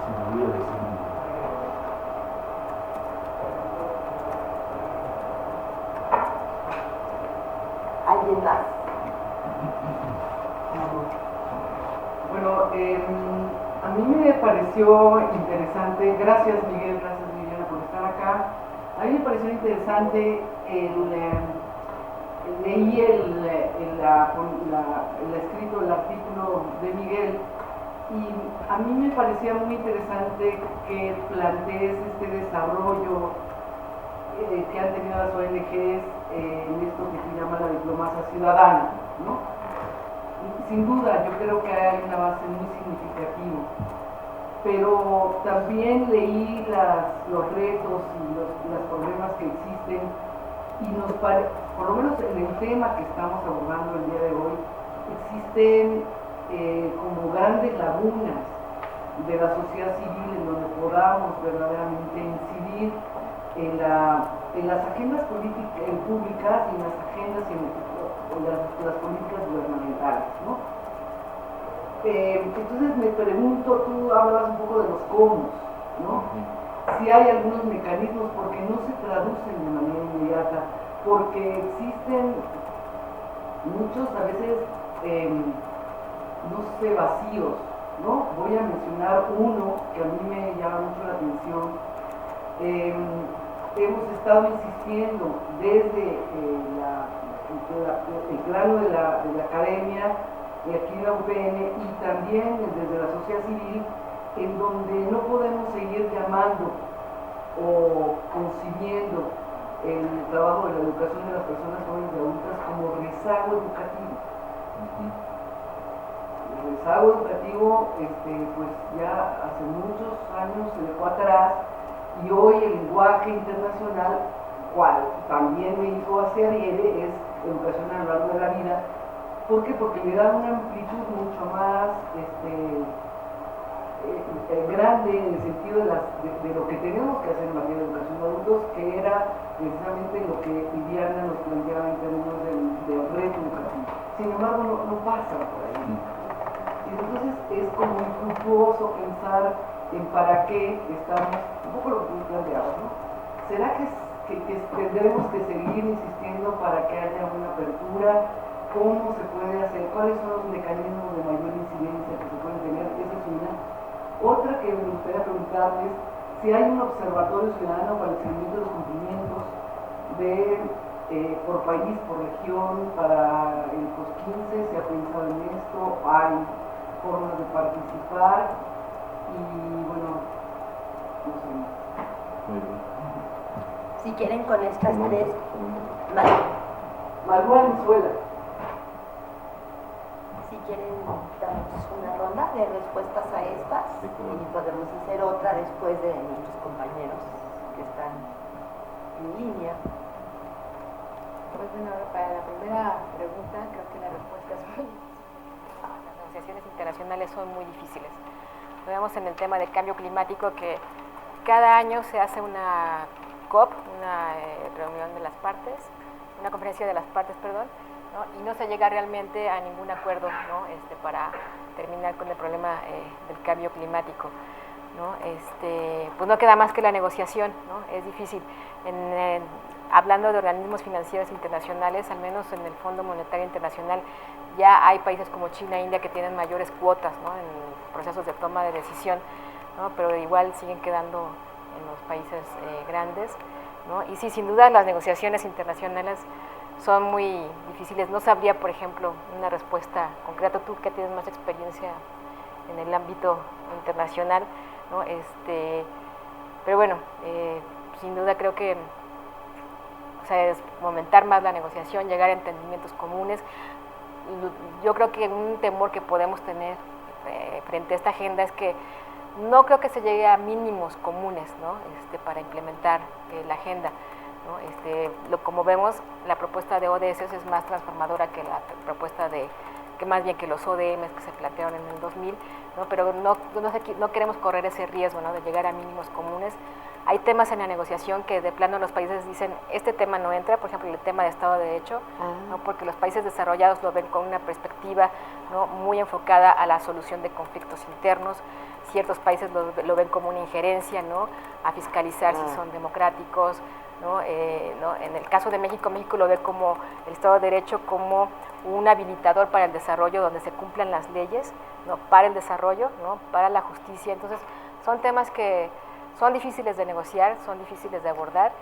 S5: Se me olvida decir.
S1: ¿Alguien más?
S6: Bueno, a mí me pareció interesante, gracias Miguel, gracias Viviana por estar acá. A mí me pareció interesante leí el escrito, el artículo de Miguel, y a mí me parecía muy interesante que plantees este desarrollo que han tenido las ONGs en esto que se llama la diplomacia ciudadana, ¿no? Sin duda, yo creo que hay un avance muy significativo, pero también leí los retos y los problemas que existen y por lo menos en el tema que estamos abordando el día de hoy, existen como grandes lagunas de la sociedad civil en donde podamos verdaderamente incidir en las agendas públicas y en las agendas y en las políticas gubernamentales, ¿no? Entonces me pregunto, tú hablabas un poco de los cómo, ¿no? Si hay algunos mecanismos, porque no se traducen de manera inmediata, porque existen muchos, a veces, no sé, vacíos, ¿no? Voy a mencionar uno que a mí me llama mucho la atención. Hemos estado insistiendo desde el plano de la academia, aquí en la UPN, y también desde la sociedad civil, en donde no podemos seguir llamando o concibiendo el trabajo de la educación de las personas jóvenes y adultas como rezago educativo. El rezago educativo, pues ya hace muchos años se dejó atrás, y hoy el lenguaje internacional, cual también México hace adhiere, es educación a lo largo de la vida. ¿Por qué? Porque le da una amplitud mucho más grande en el sentido de lo que tenemos que hacer en materia de educación de adultos, que era precisamente lo que Viviana nos planteaba en términos del reto educativo. Sin embargo, no pasa por ahí. Y entonces es como infructuoso pensar en para qué estamos, un poco lo que tú planteabas, ¿no? ¿Será que tendremos que seguir insistiendo para que haya una apertura? ¿Cómo se puede hacer? ¿Cuáles son los mecanismos de mayor incidencia que se pueden tener? Esa es una. Otra que me gustaría preguntarles, si hay un observatorio ciudadano para el seguimiento de los cumplimientos por país, por región, para el POS-15, ¿se ha pensado en esto? ¿Hay formas de participar? Y bueno, no sé más.
S1: Si quieren con estas tres,
S6: Malú Valenzuela.
S1: si quieren damos una ronda de respuestas a estas y podemos hacer otra después de nuestros compañeros que están en línea.
S2: Pues bueno, para la primera pregunta creo que la respuesta es muy difícil. Las negociaciones internacionales son muy difíciles. Lo vemos en el tema del cambio climático, que cada año se hace una COP, una reunión de las partes, una conferencia de las partes, perdón, ¿no? Y no se llega realmente a ningún acuerdo, ¿no? Para terminar con el problema del cambio climático, ¿no? Pues no queda más que la negociación, ¿no? Es difícil. Hablando de organismos financieros internacionales, al menos en el Fondo Monetario Internacional, ya hay países como China e India que tienen mayores cuotas, ¿no? En procesos de toma de decisión, ¿no? Pero igual siguen quedando en los países grandes, ¿no? Y sí, sin duda las negociaciones internacionales son muy difíciles. No sabría, por ejemplo, una respuesta concreta, tú que tienes más experiencia en el ámbito internacional, ¿no? Pero bueno, sin duda creo que es fomentar más la negociación, llegar a entendimientos comunes. Yo creo que un temor que podemos tener frente a esta agenda es que no creo que se llegue a mínimos comunes, ¿no? Para implementar la agenda, ¿no? Como vemos, la propuesta de ODS es más transformadora que la propuesta más bien que los ODMs que se plantearon en el 2000, ¿no? Pero no queremos correr ese riesgo, ¿no? De llegar a mínimos comunes. Hay temas en la negociación que de plano los países dicen, este tema no entra, por ejemplo, el tema de Estado de Derecho, ¿no? Porque los países desarrollados lo ven con una perspectiva, ¿no? Muy enfocada a la solución de conflictos internos. Ciertos países lo ven como una injerencia, ¿no? A fiscalizar si son democráticos, ¿no? En el caso de México, México lo ve como el Estado de Derecho como un habilitador para el desarrollo, donde se cumplan las leyes, ¿no? Para el desarrollo, ¿no? Para la justicia. Entonces, son temas que son difíciles de negociar, son difíciles de abordar,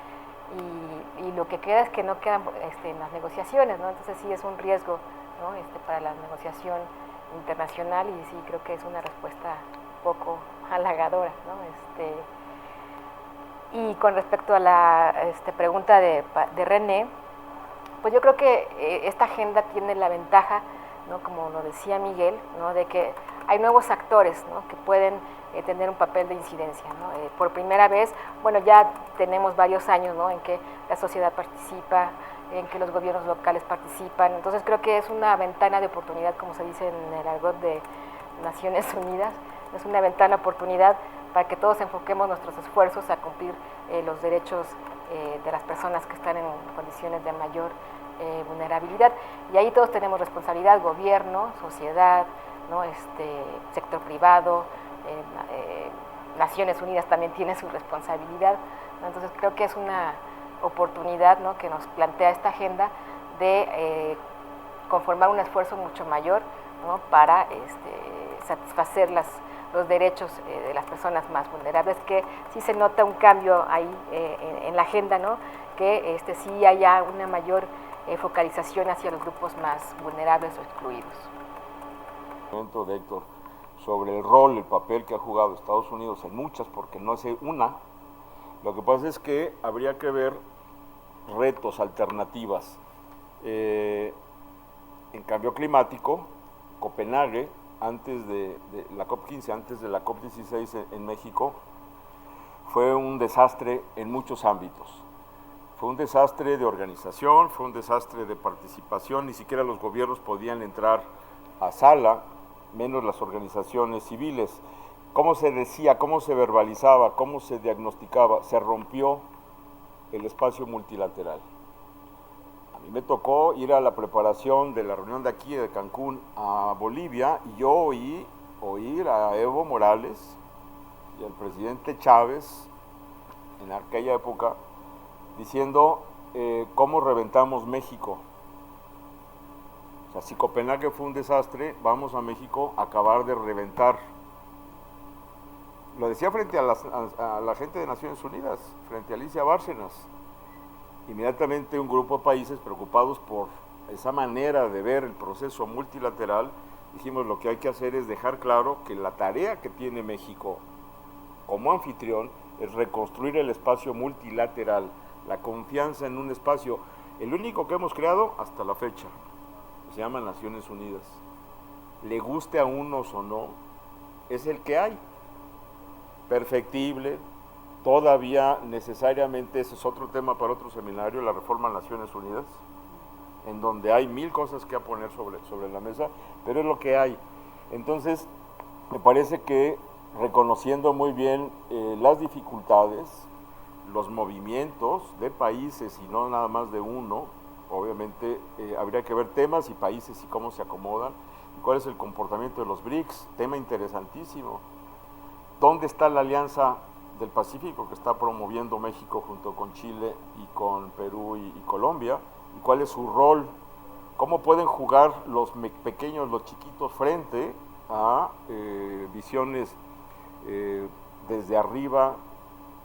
S2: y lo que queda es que no quedan en las negociaciones, ¿no? Entonces sí es un riesgo, ¿no? Para la negociación internacional, y sí creo que es una respuesta poco halagadora, ¿no? Y con respecto a la pregunta de René, pues yo creo que esta agenda tiene la ventaja, ¿no? Como lo decía Miguel, ¿no? De que hay nuevos actores, ¿no? Que pueden tener un papel de incidencia, ¿no? Por primera vez, bueno, ya tenemos varios años, ¿no? En que la sociedad participa, en que los gobiernos locales participan. Entonces creo que es una ventana de oportunidad, como se dice en el argot de Naciones Unidas, es una ventana de oportunidad para que todos enfoquemos nuestros esfuerzos a cumplir los derechos de las personas que están en condiciones de mayor vulnerabilidad. Y ahí todos tenemos responsabilidad, gobierno, sociedad, ¿no? Sector privado, Naciones Unidas también tiene su responsabilidad, ¿no? Entonces creo que es una oportunidad, ¿no?, que nos plantea esta agenda de conformar un esfuerzo mucho mayor, ¿no?, para satisfacer los derechos de las personas más vulnerables, que sí se nota un cambio ahí en la agenda, ¿no?, que sí haya una mayor focalización hacia los grupos más vulnerables o excluidos.
S3: De Héctor, sobre el rol, el papel que ha jugado Estados Unidos en muchas, porque no es una, lo que pasa es que habría que ver retos, alternativas. En cambio climático, Copenhague, antes de la COP15, antes de la COP16 en México, fue un desastre en muchos ámbitos. Fue un desastre de organización, fue un desastre de participación, ni siquiera los gobiernos podían entrar a sala, menos las organizaciones civiles. ¿Cómo se decía, cómo se verbalizaba, cómo se diagnosticaba? Se rompió el espacio multilateral. A mí me tocó ir a la preparación de la reunión de aquí, de Cancún, a Bolivia, y yo oír a Evo Morales y al presidente Chávez, en aquella época, diciendo cómo reventamos México. O sea, si Copenhague fue un desastre, vamos a México a acabar de reventar. Lo decía frente a la gente de Naciones Unidas, frente a Alicia Bárcenas. Inmediatamente un grupo de países preocupados por esa manera de ver el proceso multilateral, dijimos lo que hay que hacer es dejar claro que la tarea que tiene México como anfitrión es reconstruir el espacio multilateral, la confianza en un espacio, el único que hemos creado hasta la fecha, que se llama Naciones Unidas. Le guste a unos o no, es el que hay, perfectible, todavía necesariamente, ese es otro tema para otro seminario, la reforma a Naciones Unidas, en donde hay mil cosas que poner sobre la mesa, pero es lo que hay. Entonces, me parece que reconociendo muy bien las dificultades, los movimientos de países y no nada más de uno, obviamente habría que ver temas y países y cómo se acomodan, y cuál es el comportamiento de los BRICS, tema interesantísimo. ¿Dónde está la Alianza del Pacífico que está promoviendo México junto con Chile y con Perú y Colombia? ¿Y cuál es su rol? ¿Cómo pueden jugar los pequeños, los chiquitos frente a visiones desde arriba,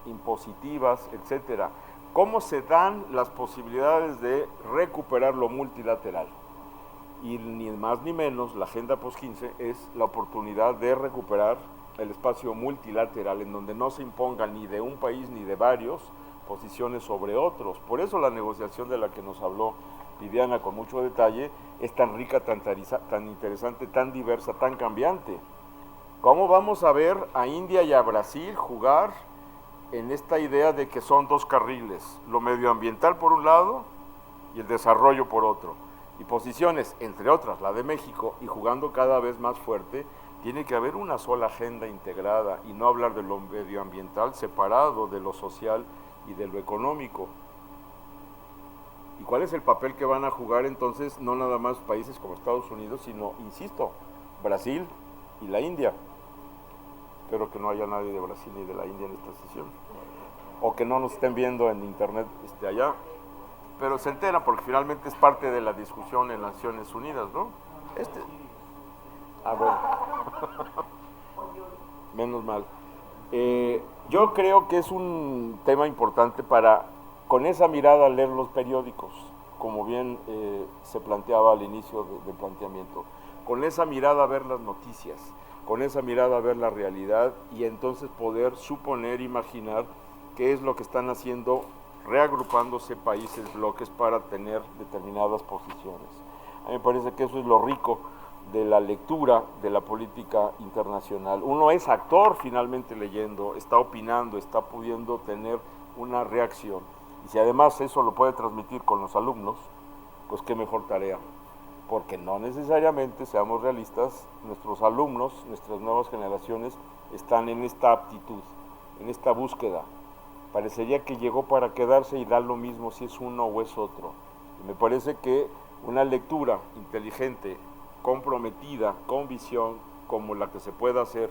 S3: impositivas, etcétera? ¿Cómo se dan las posibilidades de recuperar lo multilateral? Y ni más ni menos, la Agenda Post-15 es la oportunidad de recuperar el espacio multilateral en donde no se impongan ni de un país ni de varios posiciones sobre otros. Por eso la negociación de la que nos habló Viviana con mucho detalle es tan rica, tan interesante, tan diversa, tan cambiante. ¿Cómo vamos a ver a India y a Brasil jugar en esta idea de que son dos carriles, lo medioambiental por un lado y el desarrollo por otro? Y posiciones, entre otras, la de México, y jugando cada vez más fuerte, tiene que haber una sola agenda integrada y no hablar de lo medioambiental separado de lo social y de lo económico. ¿Y cuál es el papel que van a jugar entonces, no nada más países como Estados Unidos, sino, insisto, Brasil y la India? Espero que no haya nadie de Brasil ni de la India en esta sesión, o que no nos estén viendo en internet allá, pero se enteran porque finalmente es parte de la discusión en Naciones Unidas, ¿no? Bueno. Menos mal. Yo creo que es un tema importante para, con esa mirada, leer los periódicos, como bien se planteaba al inicio del planteamiento. Con esa mirada ver las noticias, con esa mirada ver la realidad y entonces poder suponer, imaginar qué es lo que están haciendo, reagrupándose países, bloques para tener determinadas posiciones. A mí me parece que eso es lo rico de la lectura de la política internacional. Uno es actor finalmente leyendo, está opinando, está pudiendo tener una reacción. Y si además eso lo puede transmitir con los alumnos, pues qué mejor tarea. Porque no necesariamente, seamos realistas, nuestros alumnos, nuestras nuevas generaciones están en esta aptitud, en esta búsqueda. Parecería que llegó para quedarse y da lo mismo si es uno o es otro. Me parece que una lectura inteligente, comprometida, con visión, como la que se puede hacer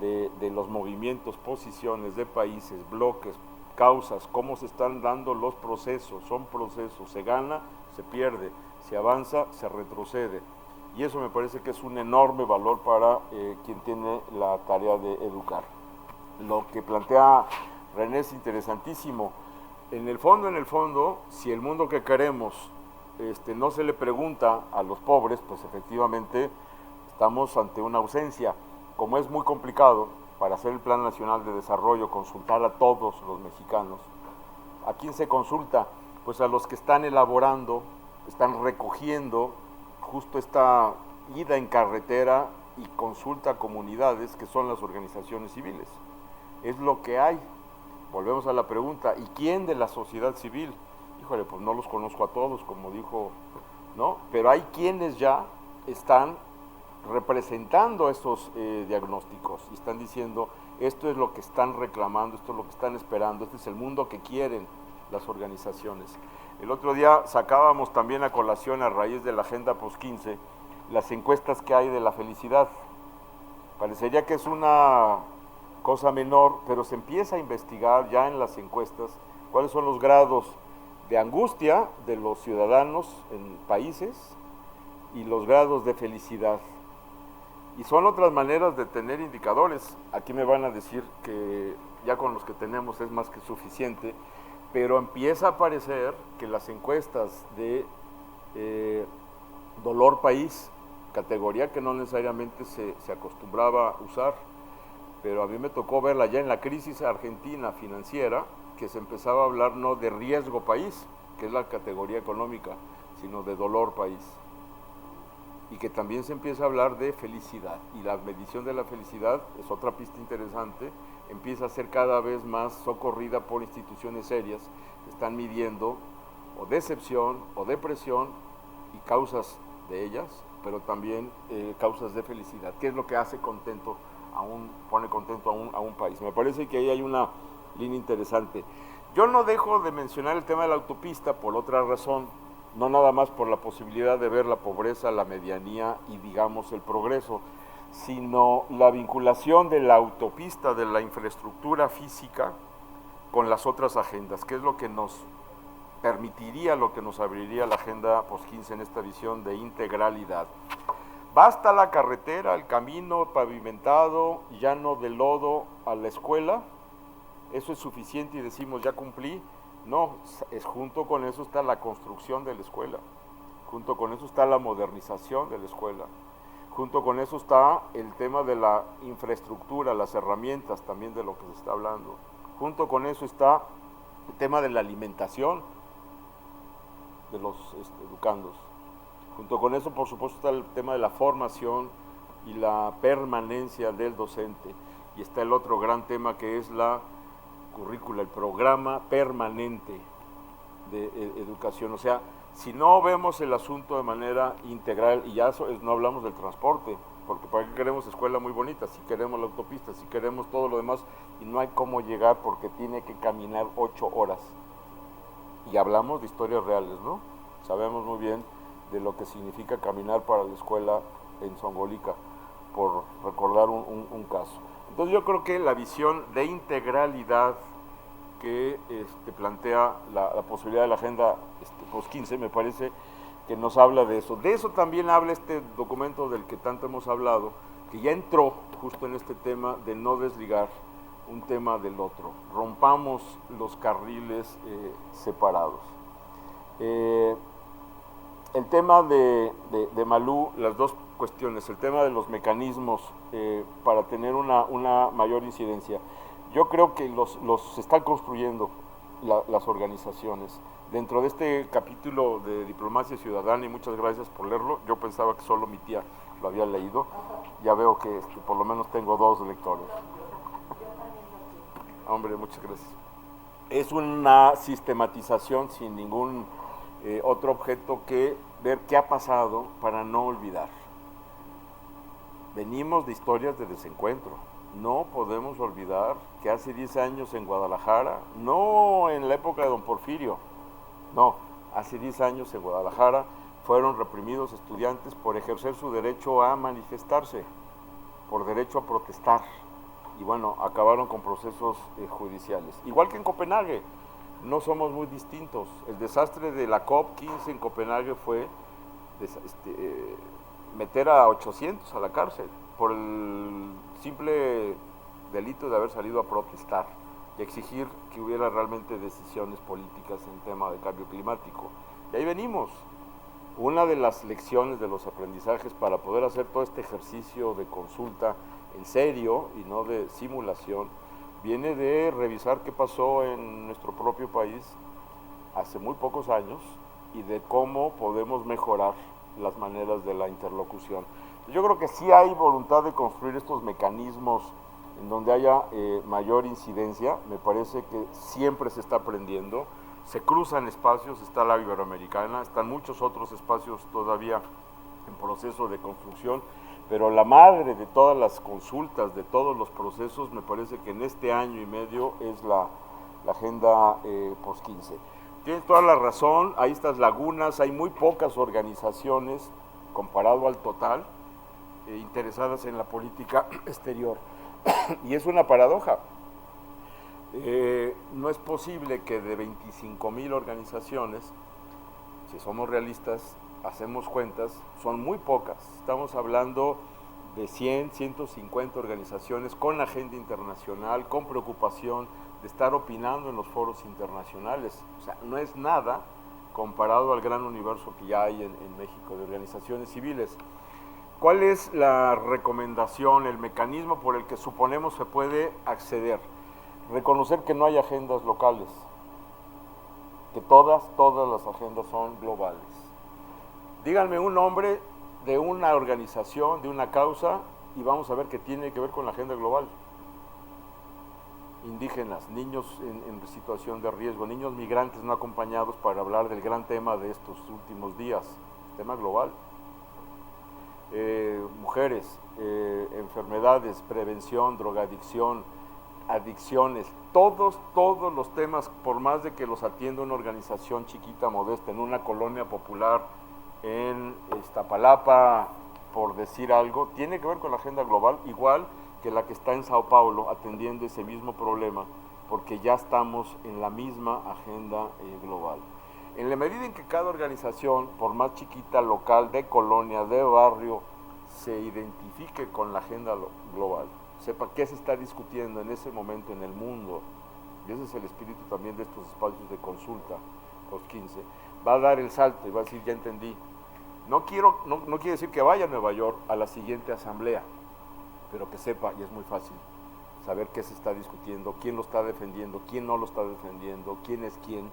S3: de los movimientos, posiciones de países, bloques, causas, cómo se están dando los procesos, son procesos, se gana, se pierde, se avanza, se retrocede. Y eso me parece que es un enorme valor para quien tiene la tarea de educar. Lo que plantea René es interesantísimo. En el fondo, si el mundo que queremos no se le pregunta a los pobres, pues efectivamente estamos ante una ausencia. Como es muy complicado para hacer el Plan Nacional de Desarrollo consultar a todos los mexicanos, ¿a quién se consulta? Pues a los que están elaborando, están recogiendo justo esta ida en carretera y consulta a comunidades que son las organizaciones civiles. Es lo que hay. Volvemos a la pregunta, ¿y quién de la sociedad civil? Híjole, pues no los conozco a todos, como dijo, ¿no? Pero hay quienes ya están representando estos diagnósticos y están diciendo, esto es lo que están reclamando, esto es lo que están esperando, este es el mundo que quieren las organizaciones. El otro día sacábamos también a colación, a raíz de la Agenda Post-15, las encuestas que hay de la felicidad. Parecería que es una cosa menor, pero se empieza a investigar ya en las encuestas cuáles son los grados de angustia de los ciudadanos en países y los grados de felicidad. Y son otras maneras de tener indicadores. Aquí me van a decir que ya con los que tenemos es más que suficiente, pero empieza a aparecer que las encuestas de dolor país, categoría que no necesariamente se acostumbraba a usar, pero a mí me tocó verla ya en la crisis argentina financiera, que se empezaba a hablar no de riesgo país, que es la categoría económica, sino de dolor país. Y que también se empieza a hablar de felicidad. Y la medición de la felicidad, es otra pista interesante, empieza a ser cada vez más socorrida por instituciones serias que están midiendo o decepción o depresión y causas de ellas, pero también causas de felicidad. ¿Qué es lo que hace contento pone contento a un país? Me parece que ahí hay una línea interesante. Yo no dejo de mencionar el tema de la autopista por otra razón, no nada más por la posibilidad de ver la pobreza, la medianía y digamos el progreso, sino la vinculación de la autopista, de la infraestructura física con las otras agendas, que es lo que nos permitiría, lo que nos abriría la Agenda Post-15 en esta visión de integralidad. ¿Basta la carretera, el camino pavimentado, llano de lodo a la escuela? ¿Eso es suficiente y decimos ya cumplí? No, junto con eso está la construcción de la escuela, junto con eso está la modernización de la escuela, junto con eso está el tema de la infraestructura, las herramientas también de lo que se está hablando, junto con eso está el tema de la alimentación de los educandos, junto con eso por supuesto está el tema de la formación y la permanencia del docente, y está el otro gran tema que es la currícula, el programa permanente de educación. O sea, si no vemos el asunto de manera integral, y ya no hablamos del transporte, porque para qué queremos escuela muy bonita, si queremos la autopista, si queremos todo lo demás, y no hay cómo llegar porque tiene que caminar 8 horas. Y hablamos de historias reales, ¿no? Sabemos muy bien de lo que significa caminar para la escuela en Zongolica, por recordar un caso. Entonces yo creo que la visión de integralidad que plantea la posibilidad de la Agenda Post-15 me parece que nos habla de eso. De eso también habla este documento del que tanto hemos hablado, que ya entró justo en este tema de no desligar un tema del otro. Rompamos los carriles separados. El tema de Malú, las dos cuestiones, el tema de los mecanismos para tener una mayor incidencia. Yo creo que los están construyendo las organizaciones. Dentro de este capítulo de Diplomacia Ciudadana, y muchas gracias por leerlo, yo pensaba que solo mi tía lo había leído, ya veo que por lo menos tengo 2 lectores. Hombre, muchas gracias. Es una sistematización sin ningún otro objeto que ver qué ha pasado para no olvidar. Venimos de historias de desencuentro. No podemos olvidar que hace 10 años en Guadalajara, no en la época de don Porfirio, no, hace 10 años en Guadalajara fueron reprimidos estudiantes por ejercer su derecho a manifestarse, por derecho a protestar, y bueno, acabaron con procesos judiciales. Igual que en Copenhague, no somos muy distintos. El desastre de la COP15 en Copenhague fue meter a 800 a la cárcel por el simple delito de haber salido a protestar y exigir que hubiera realmente decisiones políticas en tema de cambio climático. Y ahí venimos. Una de las lecciones de los aprendizajes para poder hacer todo este ejercicio de consulta en serio y no de simulación, viene de revisar qué pasó en nuestro propio país hace muy pocos años y de cómo podemos mejorar las maneras de la interlocución. Yo creo que sí hay voluntad de construir estos mecanismos en donde haya mayor incidencia. Me parece que siempre se está aprendiendo, se cruzan espacios, está la Iberoamericana, están muchos otros espacios todavía en proceso de construcción, pero la madre de todas las consultas, de todos los procesos, me parece que en este año y medio es la agenda post-15. Tienes toda la razón, hay estas lagunas, hay muy pocas organizaciones, comparado al total, interesadas en la política exterior. Y es una paradoja. No es posible que de 25,000 organizaciones, si somos realistas, hacemos cuentas, son muy pocas. Estamos hablando de 100, 150 organizaciones con agenda internacional, con preocupación de estar opinando en los foros internacionales. O sea, no es nada comparado al gran universo que ya hay en México de organizaciones civiles. ¿Cuál es la recomendación, el mecanismo por el que suponemos se puede acceder? Reconocer que no hay agendas locales, que todas las agendas son globales. Díganme un nombre de una organización, de una causa, y vamos a ver que tiene que ver con la agenda global. Indígenas, niños en situación de riesgo, niños migrantes no acompañados, para hablar del gran tema de estos últimos días, tema global. Mujeres, enfermedades, prevención, drogadicción, adicciones, todos los temas, por más de que los atienda una organización chiquita, modesta, en una colonia popular, en Iztapalapa, por decir algo, tiene que ver con la agenda global, igual que la que está en Sao Paulo atendiendo ese mismo problema, porque ya estamos en la misma agenda global. En la medida en que cada organización, por más chiquita, local, de colonia, de barrio, se identifique con la agenda global, sepa qué se está discutiendo en ese momento en el mundo, y ese es el espíritu también de estos espacios de consulta, post-15, va a dar el salto y va a decir, ya entendí. No quiere decir que vaya a Nueva York a la siguiente asamblea, pero que sepa, y es muy fácil, saber qué se está discutiendo, quién lo está defendiendo, quién no lo está defendiendo, quién es quién,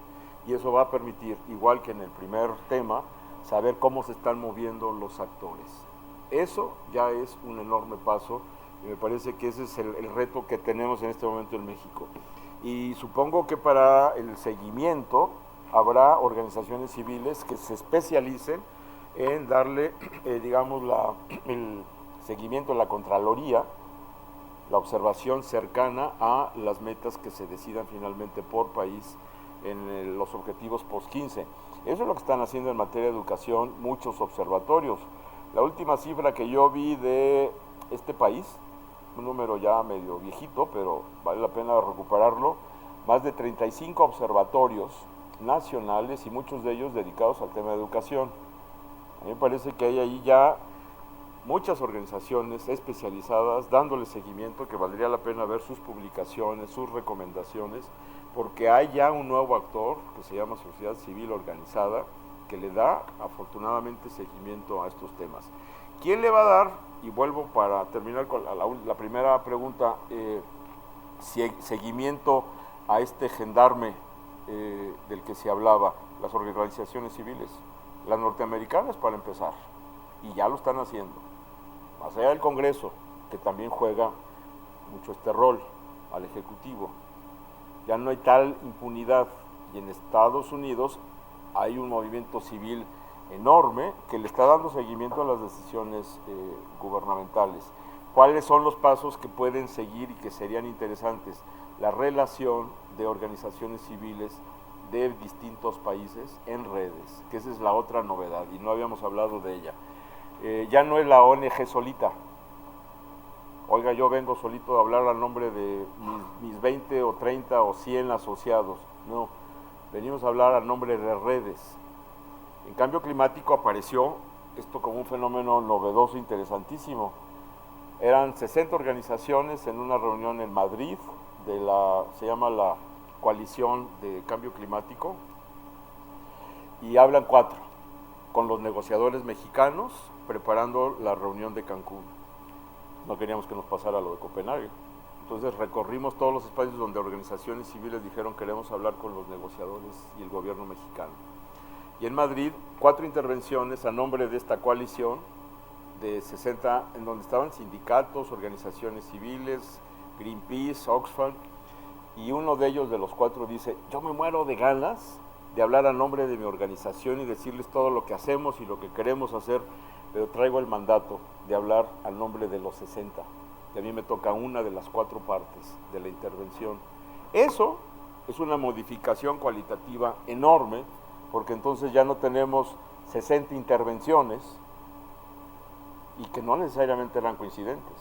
S3: y eso va a permitir, igual que en el primer tema, saber cómo se están moviendo los actores. Eso ya es un enorme paso, y me parece que ese es el reto que tenemos en este momento en México. Y supongo que para el seguimiento habrá organizaciones civiles que se especialicen en darle, digamos, el seguimiento, la Contraloría, la observación cercana a las metas que se decidan finalmente por país en los objetivos post-15. Eso es lo que están haciendo en materia de educación muchos observatorios. La última cifra que yo vi de este país, un número ya medio viejito, pero vale la pena recuperarlo, más de 35 observatorios nacionales y muchos de ellos dedicados al tema de educación. A mí me parece que hay ahí ya muchas organizaciones especializadas dándole seguimiento, que valdría la pena ver sus publicaciones, sus recomendaciones, porque hay ya un nuevo actor que se llama sociedad civil organizada, que le da afortunadamente seguimiento a estos temas. ¿Quién le va a dar? Y vuelvo para terminar con la primera pregunta, seguimiento a este gendarme del que se hablaba, las organizaciones civiles, las norteamericanas para empezar, y ya lo están haciendo, más allá del Congreso, que también juega mucho este rol al Ejecutivo. Ya no hay tal impunidad, y en Estados Unidos hay un movimiento civil enorme que le está dando seguimiento a las decisiones gubernamentales. ¿Cuáles son los pasos que pueden seguir y que serían interesantes? La relación de organizaciones civiles de distintos países en redes, que esa es la otra novedad y no habíamos hablado de ella. Ya no es la ONG solita. Oiga, yo vengo solito a hablar al nombre de mis 20 o 30 o 100 asociados. No, venimos a hablar al nombre de redes. En cambio climático apareció esto como un fenómeno novedoso, interesantísimo. Eran 60 organizaciones en una reunión en Madrid, se llama la Coalición de Cambio Climático, y hablan 4, con los negociadores mexicanos preparando la reunión de Cancún. No queríamos que nos pasara lo de Copenhague. Entonces recorrimos todos los espacios donde organizaciones civiles dijeron queremos hablar con los negociadores y el gobierno mexicano. Y en Madrid, 4 intervenciones a nombre de esta coalición de 60, en donde estaban sindicatos, organizaciones civiles, Greenpeace, Oxfam, y uno de ellos, de los 4, dice, yo me muero de ganas de hablar a nombre de mi organización y decirles todo lo que hacemos y lo que queremos hacer, pero traigo el mandato de hablar al nombre de los 60, que a mí me toca una de las 4 partes de la intervención. Eso es una modificación cualitativa enorme, porque entonces ya no tenemos 60 intervenciones y que no necesariamente eran coincidentes.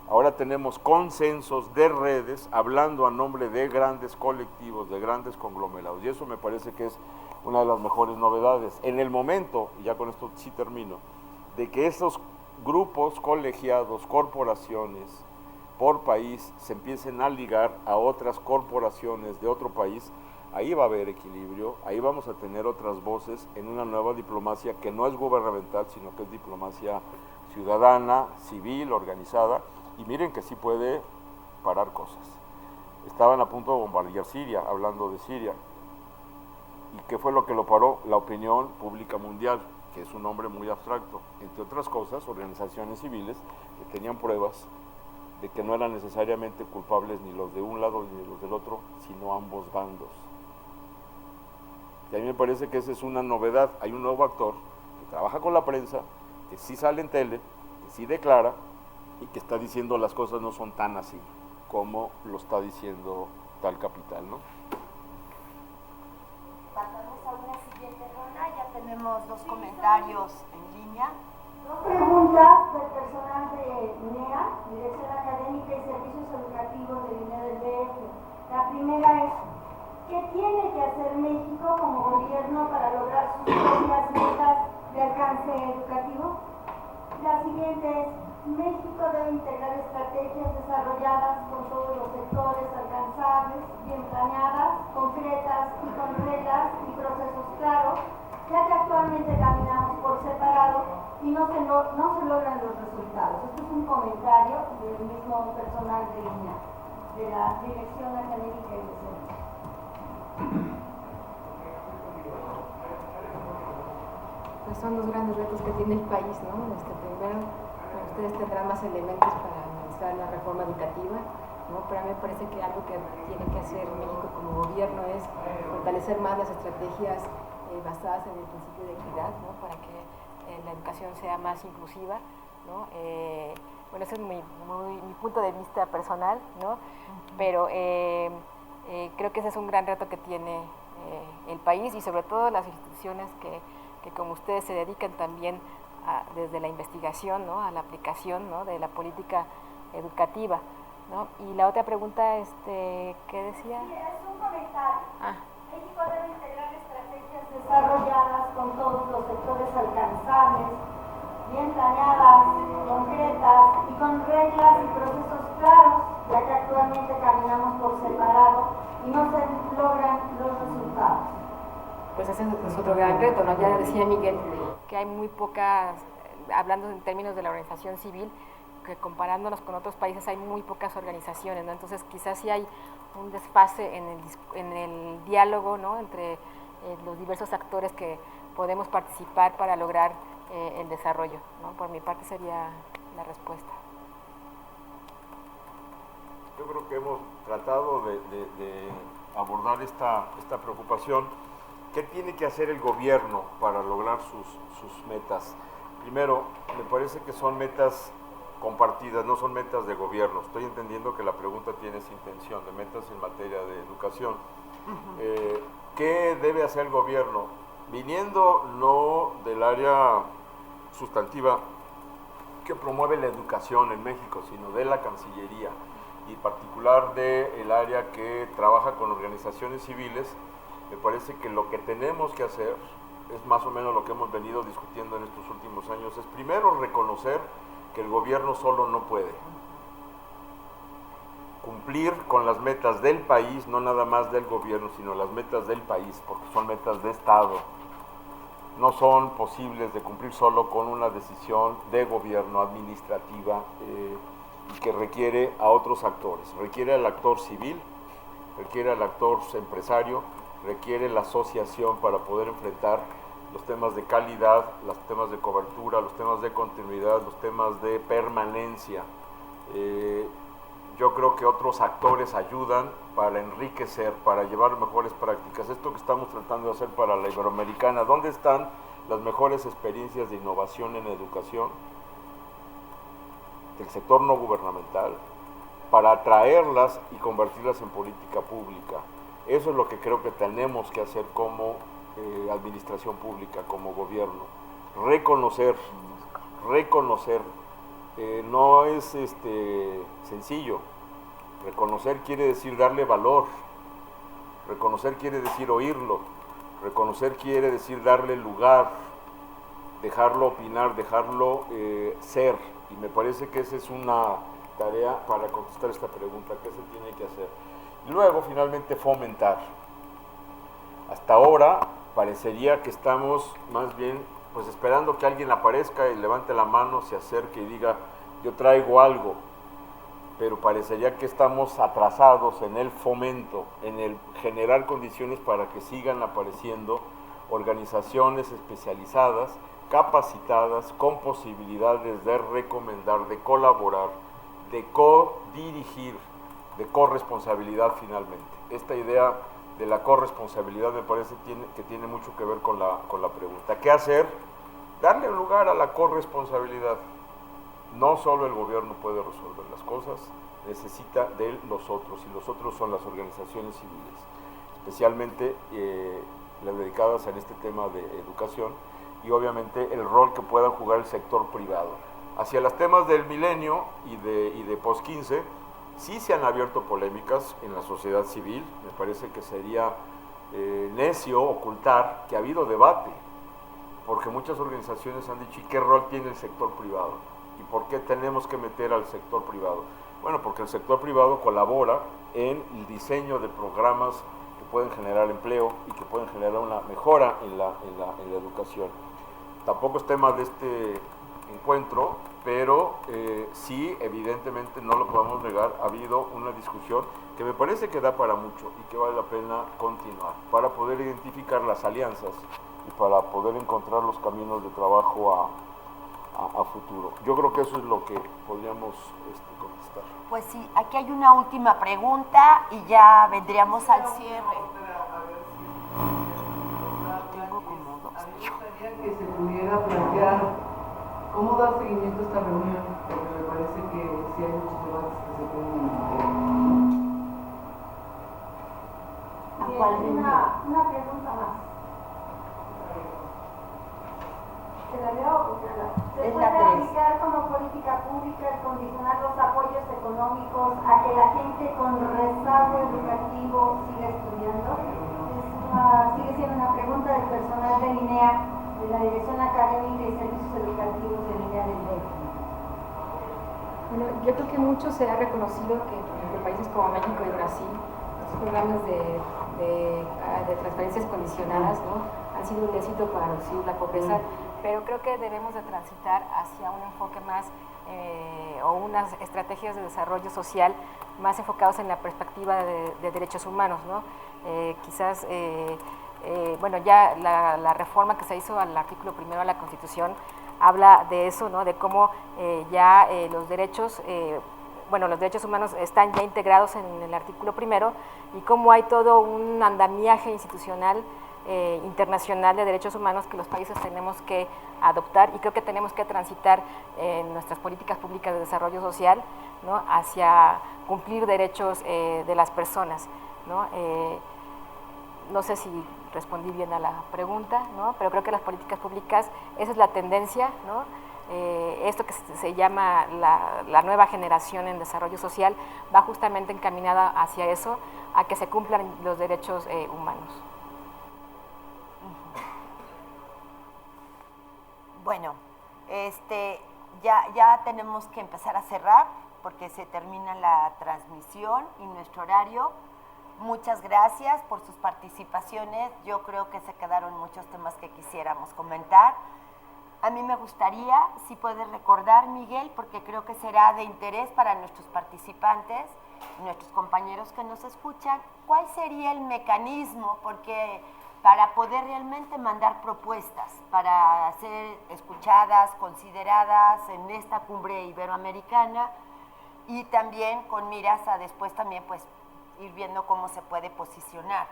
S3: Ahora tenemos consensos de redes hablando a nombre de grandes colectivos, de grandes conglomerados, y eso me parece que es una de las mejores novedades. En el momento, y ya con esto sí termino, de que esos grupos colegiados, corporaciones por país se empiecen a ligar a otras corporaciones de otro país, ahí va a haber equilibrio, ahí vamos a tener otras voces en una nueva diplomacia que no es gubernamental, sino que es diplomacia ciudadana, civil, organizada, y miren que sí puede parar cosas. Estaban a punto de bombardear Siria, hablando de Siria. ¿Y qué fue lo que lo paró? La opinión pública mundial, que es un nombre muy abstracto. Entre otras cosas, organizaciones civiles que tenían pruebas de que no eran necesariamente culpables ni los de un lado ni los del otro, sino ambos bandos. Y a mí me parece que esa es una novedad. Hay un nuevo actor que trabaja con la prensa, que sí sale en tele, que sí declara, y que está diciendo las cosas no son tan así como lo está diciendo tal capital, ¿no?
S1: Pasamos a una siguiente ronda, ya tenemos 2 comentarios en línea.
S7: 2 preguntas del personal de NEA, Dirección Académica y Servicios Educativos del INE del DF. La primera es, ¿qué tiene que hacer México como gobierno para lograr sus propias metas de alcance educativo? La siguiente es, México debe integrar estrategias desarrolladas con todos los sectores alcanzables, bien planeadas, concretas y con reglas y procesos claros, ya que actualmente caminamos por separado y no se logran los resultados. Esto es un comentario del mismo personal de línea, de la Dirección Académica y de Servicios.
S2: Pues son los grandes retos que tiene el país, ¿no? Primero, ustedes tendrán más elementos para analizar la reforma educativa, ¿no? Pero a mí me parece que algo que tiene que hacer México como gobierno es fortalecer más las estrategias basadas en el principio de equidad, ¿no? Para que la educación sea más inclusiva, ¿no? Bueno, ese es mi punto de vista personal, ¿no? Pero creo que ese es un gran reto que tiene el país y sobre todo las instituciones que como ustedes se dedican también desde la investigación, ¿no? A la aplicación, ¿no? De la política educativa, ¿no? Y la otra pregunta, ¿qué decía?
S7: Sí, es un comentario.
S2: Ah.
S7: México debe integrar estrategias desarrolladas con todos los sectores alcanzables, bien planeadas, concretas y con reglas y procesos claros, ya que actualmente caminamos por separado y no se logran los resultados.
S2: Pues ese es otro gran reto, ¿no? Ya decía Miguel que hay muy pocas, hablando en términos de la organización civil, que comparándonos con otros países hay muy pocas organizaciones, ¿no? Entonces quizás sí hay un desfase en el diálogo, ¿no? Entre los diversos actores que podemos participar para lograr el desarrollo, ¿no? Por mi parte sería la respuesta.
S3: Yo creo que hemos tratado de abordar esta preocupación. ¿Qué tiene que hacer el gobierno para lograr sus metas? Primero, me parece que son metas compartidas, no son metas de gobierno. Estoy entendiendo que la pregunta tiene esa intención, de metas en materia de educación. ¿Qué debe hacer el gobierno? Viniendo no del área sustantiva que promueve la educación en México, sino de la Cancillería, y en particular del área que trabaja con organizaciones civiles, me parece que lo que tenemos que hacer es más o menos lo que hemos venido discutiendo en estos últimos años, es primero reconocer que el gobierno solo no puede cumplir con las metas del país, no nada más del gobierno, sino las metas del país, porque son metas de Estado. No son posibles de cumplir solo con una decisión de gobierno administrativa y que requiere a otros actores. Requiere al actor civil, requiere al actor empresario, requiere la asociación para poder enfrentar los temas de calidad, los temas de cobertura, los temas de continuidad, los temas de permanencia. Yo creo que otros actores ayudan para enriquecer, para llevar mejores prácticas. Esto que estamos tratando de hacer para la Iberoamericana, ¿dónde están las mejores experiencias de innovación en educación del sector no gubernamental, para atraerlas y convertirlas en política pública? Eso es lo que creo que tenemos que hacer como administración pública, como gobierno. Reconocer, no es sencillo. Reconocer quiere decir darle valor, reconocer quiere decir oírlo, reconocer quiere decir darle lugar, dejarlo opinar, dejarlo ser. Y me parece que esa es una tarea para contestar esta pregunta, ¿qué se tiene que hacer? Y luego, finalmente, fomentar. Hasta ahora parecería que estamos más bien pues esperando que alguien aparezca y levante la mano, se acerque y diga, yo traigo algo, pero parecería que estamos atrasados en el fomento, en el generar condiciones para que sigan apareciendo organizaciones especializadas, capacitadas, con posibilidades de recomendar, de colaborar, de co-dirigir, de corresponsabilidad finalmente. Esta idea de la corresponsabilidad me parece que tiene mucho que ver con la pregunta. ¿Qué hacer? Darle lugar a la corresponsabilidad. No solo el gobierno puede resolver las cosas, necesita de los otros, y los otros son las organizaciones civiles, especialmente las dedicadas en este tema de educación, y obviamente el rol que pueda jugar el sector privado. Hacia los temas del milenio y de post-15, sí se han abierto polémicas en la sociedad civil. Me parece que sería necio ocultar que ha habido debate, porque muchas organizaciones han dicho, ¿y qué rol tiene el sector privado? ¿Y por qué tenemos que meter al sector privado? Bueno, porque el sector privado colabora en el diseño de programas que pueden generar empleo y que pueden generar una mejora en la educación. Tampoco es tema de este encuentro, pero sí, evidentemente, no lo podemos negar, ha habido una discusión que me parece que da para mucho y que vale la pena continuar, para poder identificar las alianzas y para poder encontrar los caminos de trabajo a futuro. Yo creo que eso es lo que podríamos contestar.
S1: Pues sí, aquí hay una última pregunta y ya vendríamos al cierre. Tengo como dos.
S6: Me gustaría que se pudiera plantear cómo dar seguimiento a esta reunión, porque me parece que sí hay muchos debates que se pueden
S7: meter. Una pregunta más. ¿Se la leo o se la? ¿Se puede aplicar como política pública el condicionar los apoyos económicos a que la gente con rezago educativo siga estudiando? Sigue siendo una pregunta del personal del INEA, de la Dirección Académica y Servicios Educativos del INEA del DF.
S2: Bueno, yo creo que mucho se ha reconocido que, por ejemplo, países como México y Brasil, estos programas de transferencias condicionadas, ¿no?, han sido un éxito para reducir la pobreza, pero creo que debemos de transitar hacia un enfoque más o unas estrategias de desarrollo social más enfocados en la perspectiva de derechos humanos, ¿no? Quizás, bueno, ya la reforma que se hizo al artículo 1 de la Constitución habla de eso, ¿no?, de cómo ya los derechos, bueno, los derechos humanos están ya integrados en el artículo 1 y cómo hay todo un andamiaje institucional internacional de derechos humanos que los países tenemos que adoptar, y creo que tenemos que transitar en nuestras políticas públicas de desarrollo social, ¿no?, hacia cumplir derechos de las personas, ¿no? No sé si respondí bien a la pregunta, ¿no?, pero creo que las políticas públicas, esa es la tendencia, ¿no? Esto que se llama la nueva generación en desarrollo social va justamente encaminada hacia eso, a que se cumplan los derechos humanos.
S1: Bueno, ya tenemos que empezar a cerrar porque se termina la transmisión y nuestro horario. Muchas gracias por sus participaciones. Yo creo que se quedaron muchos temas que quisiéramos comentar. A mí me gustaría, si puedes recordar, Miguel, porque creo que será de interés para nuestros participantes, nuestros compañeros que nos escuchan, ¿cuál sería el mecanismo? Porque para poder realmente mandar propuestas, para ser escuchadas, consideradas en esta cumbre iberoamericana, y también con miras a después también pues ir viendo cómo se puede posicionar.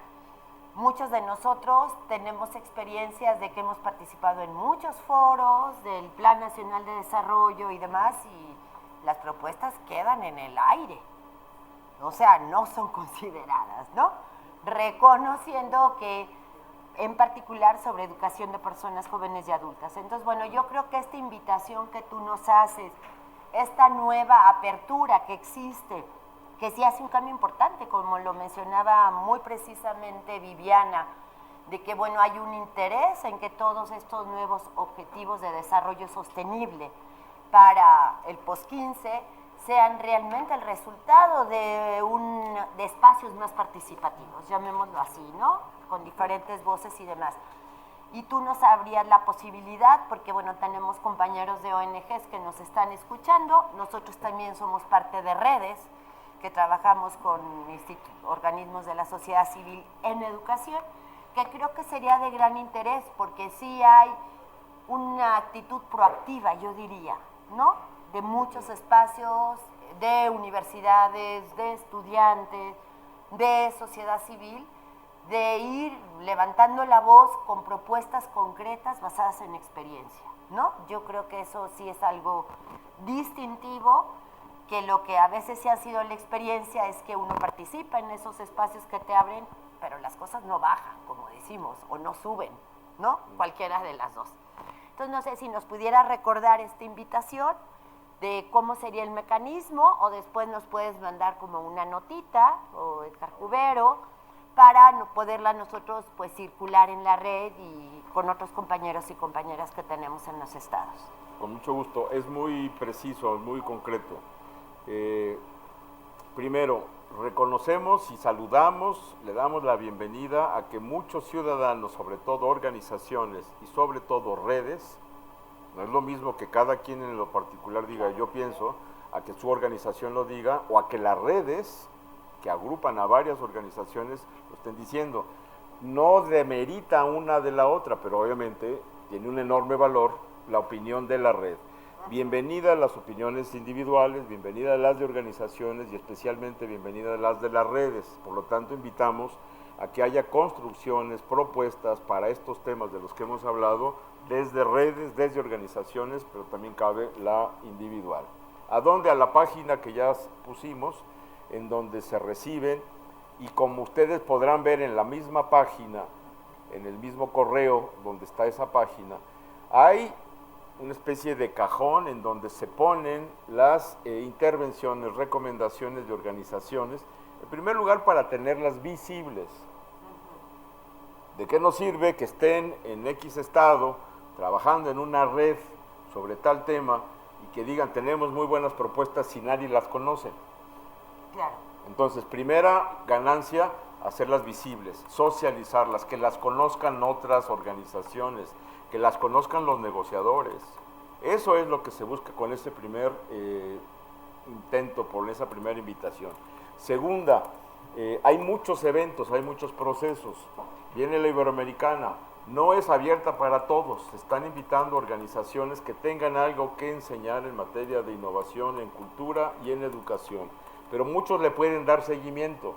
S1: Muchos de nosotros tenemos experiencias de que hemos participado en muchos foros del Plan Nacional de Desarrollo y demás, y las propuestas quedan en el aire, o sea, no son consideradas, ¿no? Reconociendo que en particular sobre educación de personas jóvenes y adultas. Entonces, bueno, yo creo que esta invitación que tú nos haces, esta nueva apertura que existe, que sí hace un cambio importante, como lo mencionaba muy precisamente Viviana, de que, bueno, hay un interés en que todos estos nuevos objetivos de desarrollo sostenible para el post-15 sean realmente el resultado de espacios más participativos, llamémoslo así, ¿no?, con diferentes voces y demás. Y tú nos abrías la posibilidad, porque bueno, tenemos compañeros de ONGs que nos están escuchando, nosotros también somos parte de redes, que trabajamos con organismos de la sociedad civil en educación, que creo que sería de gran interés, porque sí hay una actitud proactiva, yo diría, ¿no?, de muchos espacios, de universidades, de estudiantes, de sociedad civil, de ir levantando la voz con propuestas concretas basadas en experiencia, ¿no? Yo creo que eso sí es algo distintivo, que lo que a veces sí ha sido la experiencia es que uno participa en esos espacios que te abren, pero las cosas no bajan, como decimos, o no suben, ¿no? Cualquiera de las dos. Entonces, no sé si nos pudiera recordar esta invitación de cómo sería el mecanismo, o después nos puedes mandar como una notita, o Edgar Cubero, para poderla nosotros pues circular en la red y con otros compañeros y compañeras que tenemos en los estados.
S3: Con mucho gusto, es muy preciso, muy concreto. Primero, reconocemos y saludamos, le damos la bienvenida a que muchos ciudadanos, sobre todo organizaciones y sobre todo redes, no es lo mismo que cada quien en lo particular diga yo pienso, a que su organización lo diga, o a que las redes que agrupan a varias organizaciones lo estén diciendo. No demerita una de la otra, pero obviamente tiene un enorme valor la opinión de la red. Bienvenida a las opiniones individuales, bienvenida a las de organizaciones y especialmente bienvenida a las de las redes. Por lo tanto, invitamos a que haya construcciones, propuestas para estos temas de los que hemos hablado, desde redes, desde organizaciones, pero también cabe la individual. ¿A dónde? A la página que ya pusimos, en donde se reciben, y como ustedes podrán ver en la misma página, en el mismo correo donde está esa página, hay una especie de cajón en donde se ponen las intervenciones, recomendaciones de organizaciones, en primer lugar para tenerlas visibles. ¿De qué nos sirve que estén en X estado trabajando en una red sobre tal tema y que digan tenemos muy buenas propuestas si nadie las conoce?
S1: Claro.
S3: Entonces, primera ganancia, hacerlas visibles, socializarlas, que las conozcan otras organizaciones, que las conozcan los negociadores. Eso es lo que se busca con ese primer intento, por esa primera invitación. Segunda, hay muchos eventos, hay muchos procesos. Viene la Iberoamericana, no es abierta para todos, se están invitando organizaciones que tengan algo que enseñar en materia de innovación, en cultura y en educación. Pero muchos le pueden dar seguimiento.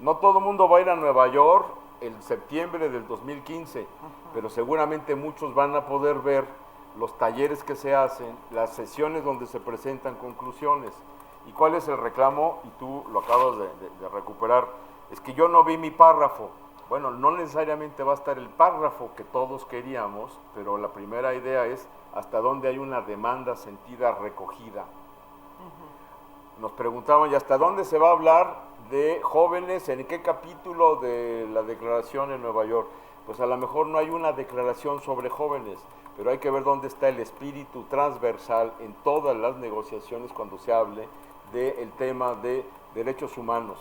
S3: No todo el mundo va a ir a Nueva York en septiembre del 2015, pero seguramente muchos van a poder ver los talleres que se hacen, las sesiones donde se presentan conclusiones. ¿Y cuál es el reclamo? Y tú lo acabas de recuperar. Es que yo no vi mi párrafo. Bueno, no necesariamente va a estar el párrafo que todos queríamos, pero la primera idea es hasta dónde hay una demanda sentida recogida. Nos preguntaban, ¿y hasta dónde se va a hablar de jóvenes? ¿En qué capítulo de la declaración en Nueva York? Pues a lo mejor no hay una declaración sobre jóvenes, pero hay que ver dónde está el espíritu transversal en todas las negociaciones cuando se hable del tema de derechos humanos,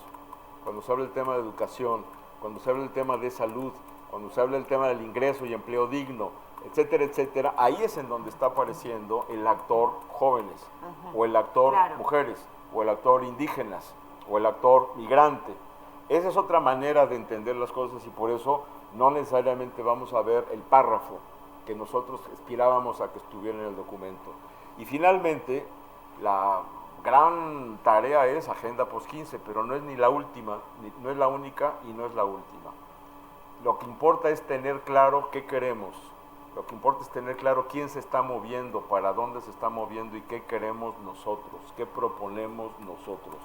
S3: cuando se habla del tema de educación, cuando se habla del tema de salud, cuando se habla del tema del ingreso y empleo digno, etcétera, etcétera. Ahí es en donde está apareciendo el actor jóvenes, o el actor mujeres, o el actor indígenas, o el actor migrante. Esa es otra manera de entender las cosas y por eso no necesariamente vamos a ver el párrafo que nosotros aspirábamos a que estuviera en el documento. Y finalmente, la gran tarea es Agenda Post-15, pero no es ni la última, no es la única y no es la última. Lo que importa es tener claro qué queremos, lo que importa es tener claro quién se está moviendo, para dónde se está moviendo y qué queremos nosotros, qué proponemos nosotros.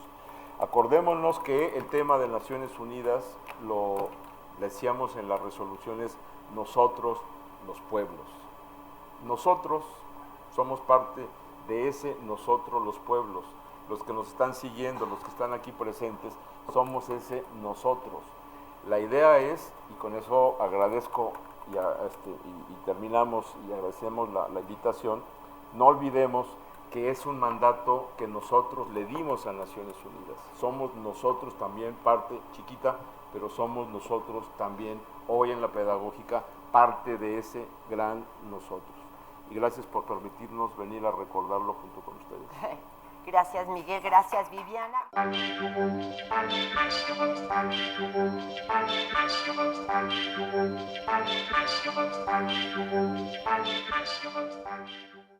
S3: Acordémonos que el tema de Naciones Unidas lo decíamos en las resoluciones, nosotros los pueblos. Nosotros somos parte de ese nosotros los pueblos. Los que nos están siguiendo, los que están aquí presentes, somos ese nosotros. La idea es, y con eso agradezco y terminamos y agradecemos la invitación, no olvidemos que es un mandato que nosotros le dimos a Naciones Unidas. Somos nosotros también parte chiquita, pero somos nosotros también hoy en la pedagógica parte de ese gran nosotros. Y gracias por permitirnos venir a recordarlo junto con ustedes.
S1: Gracias, Miguel. Gracias, Viviana.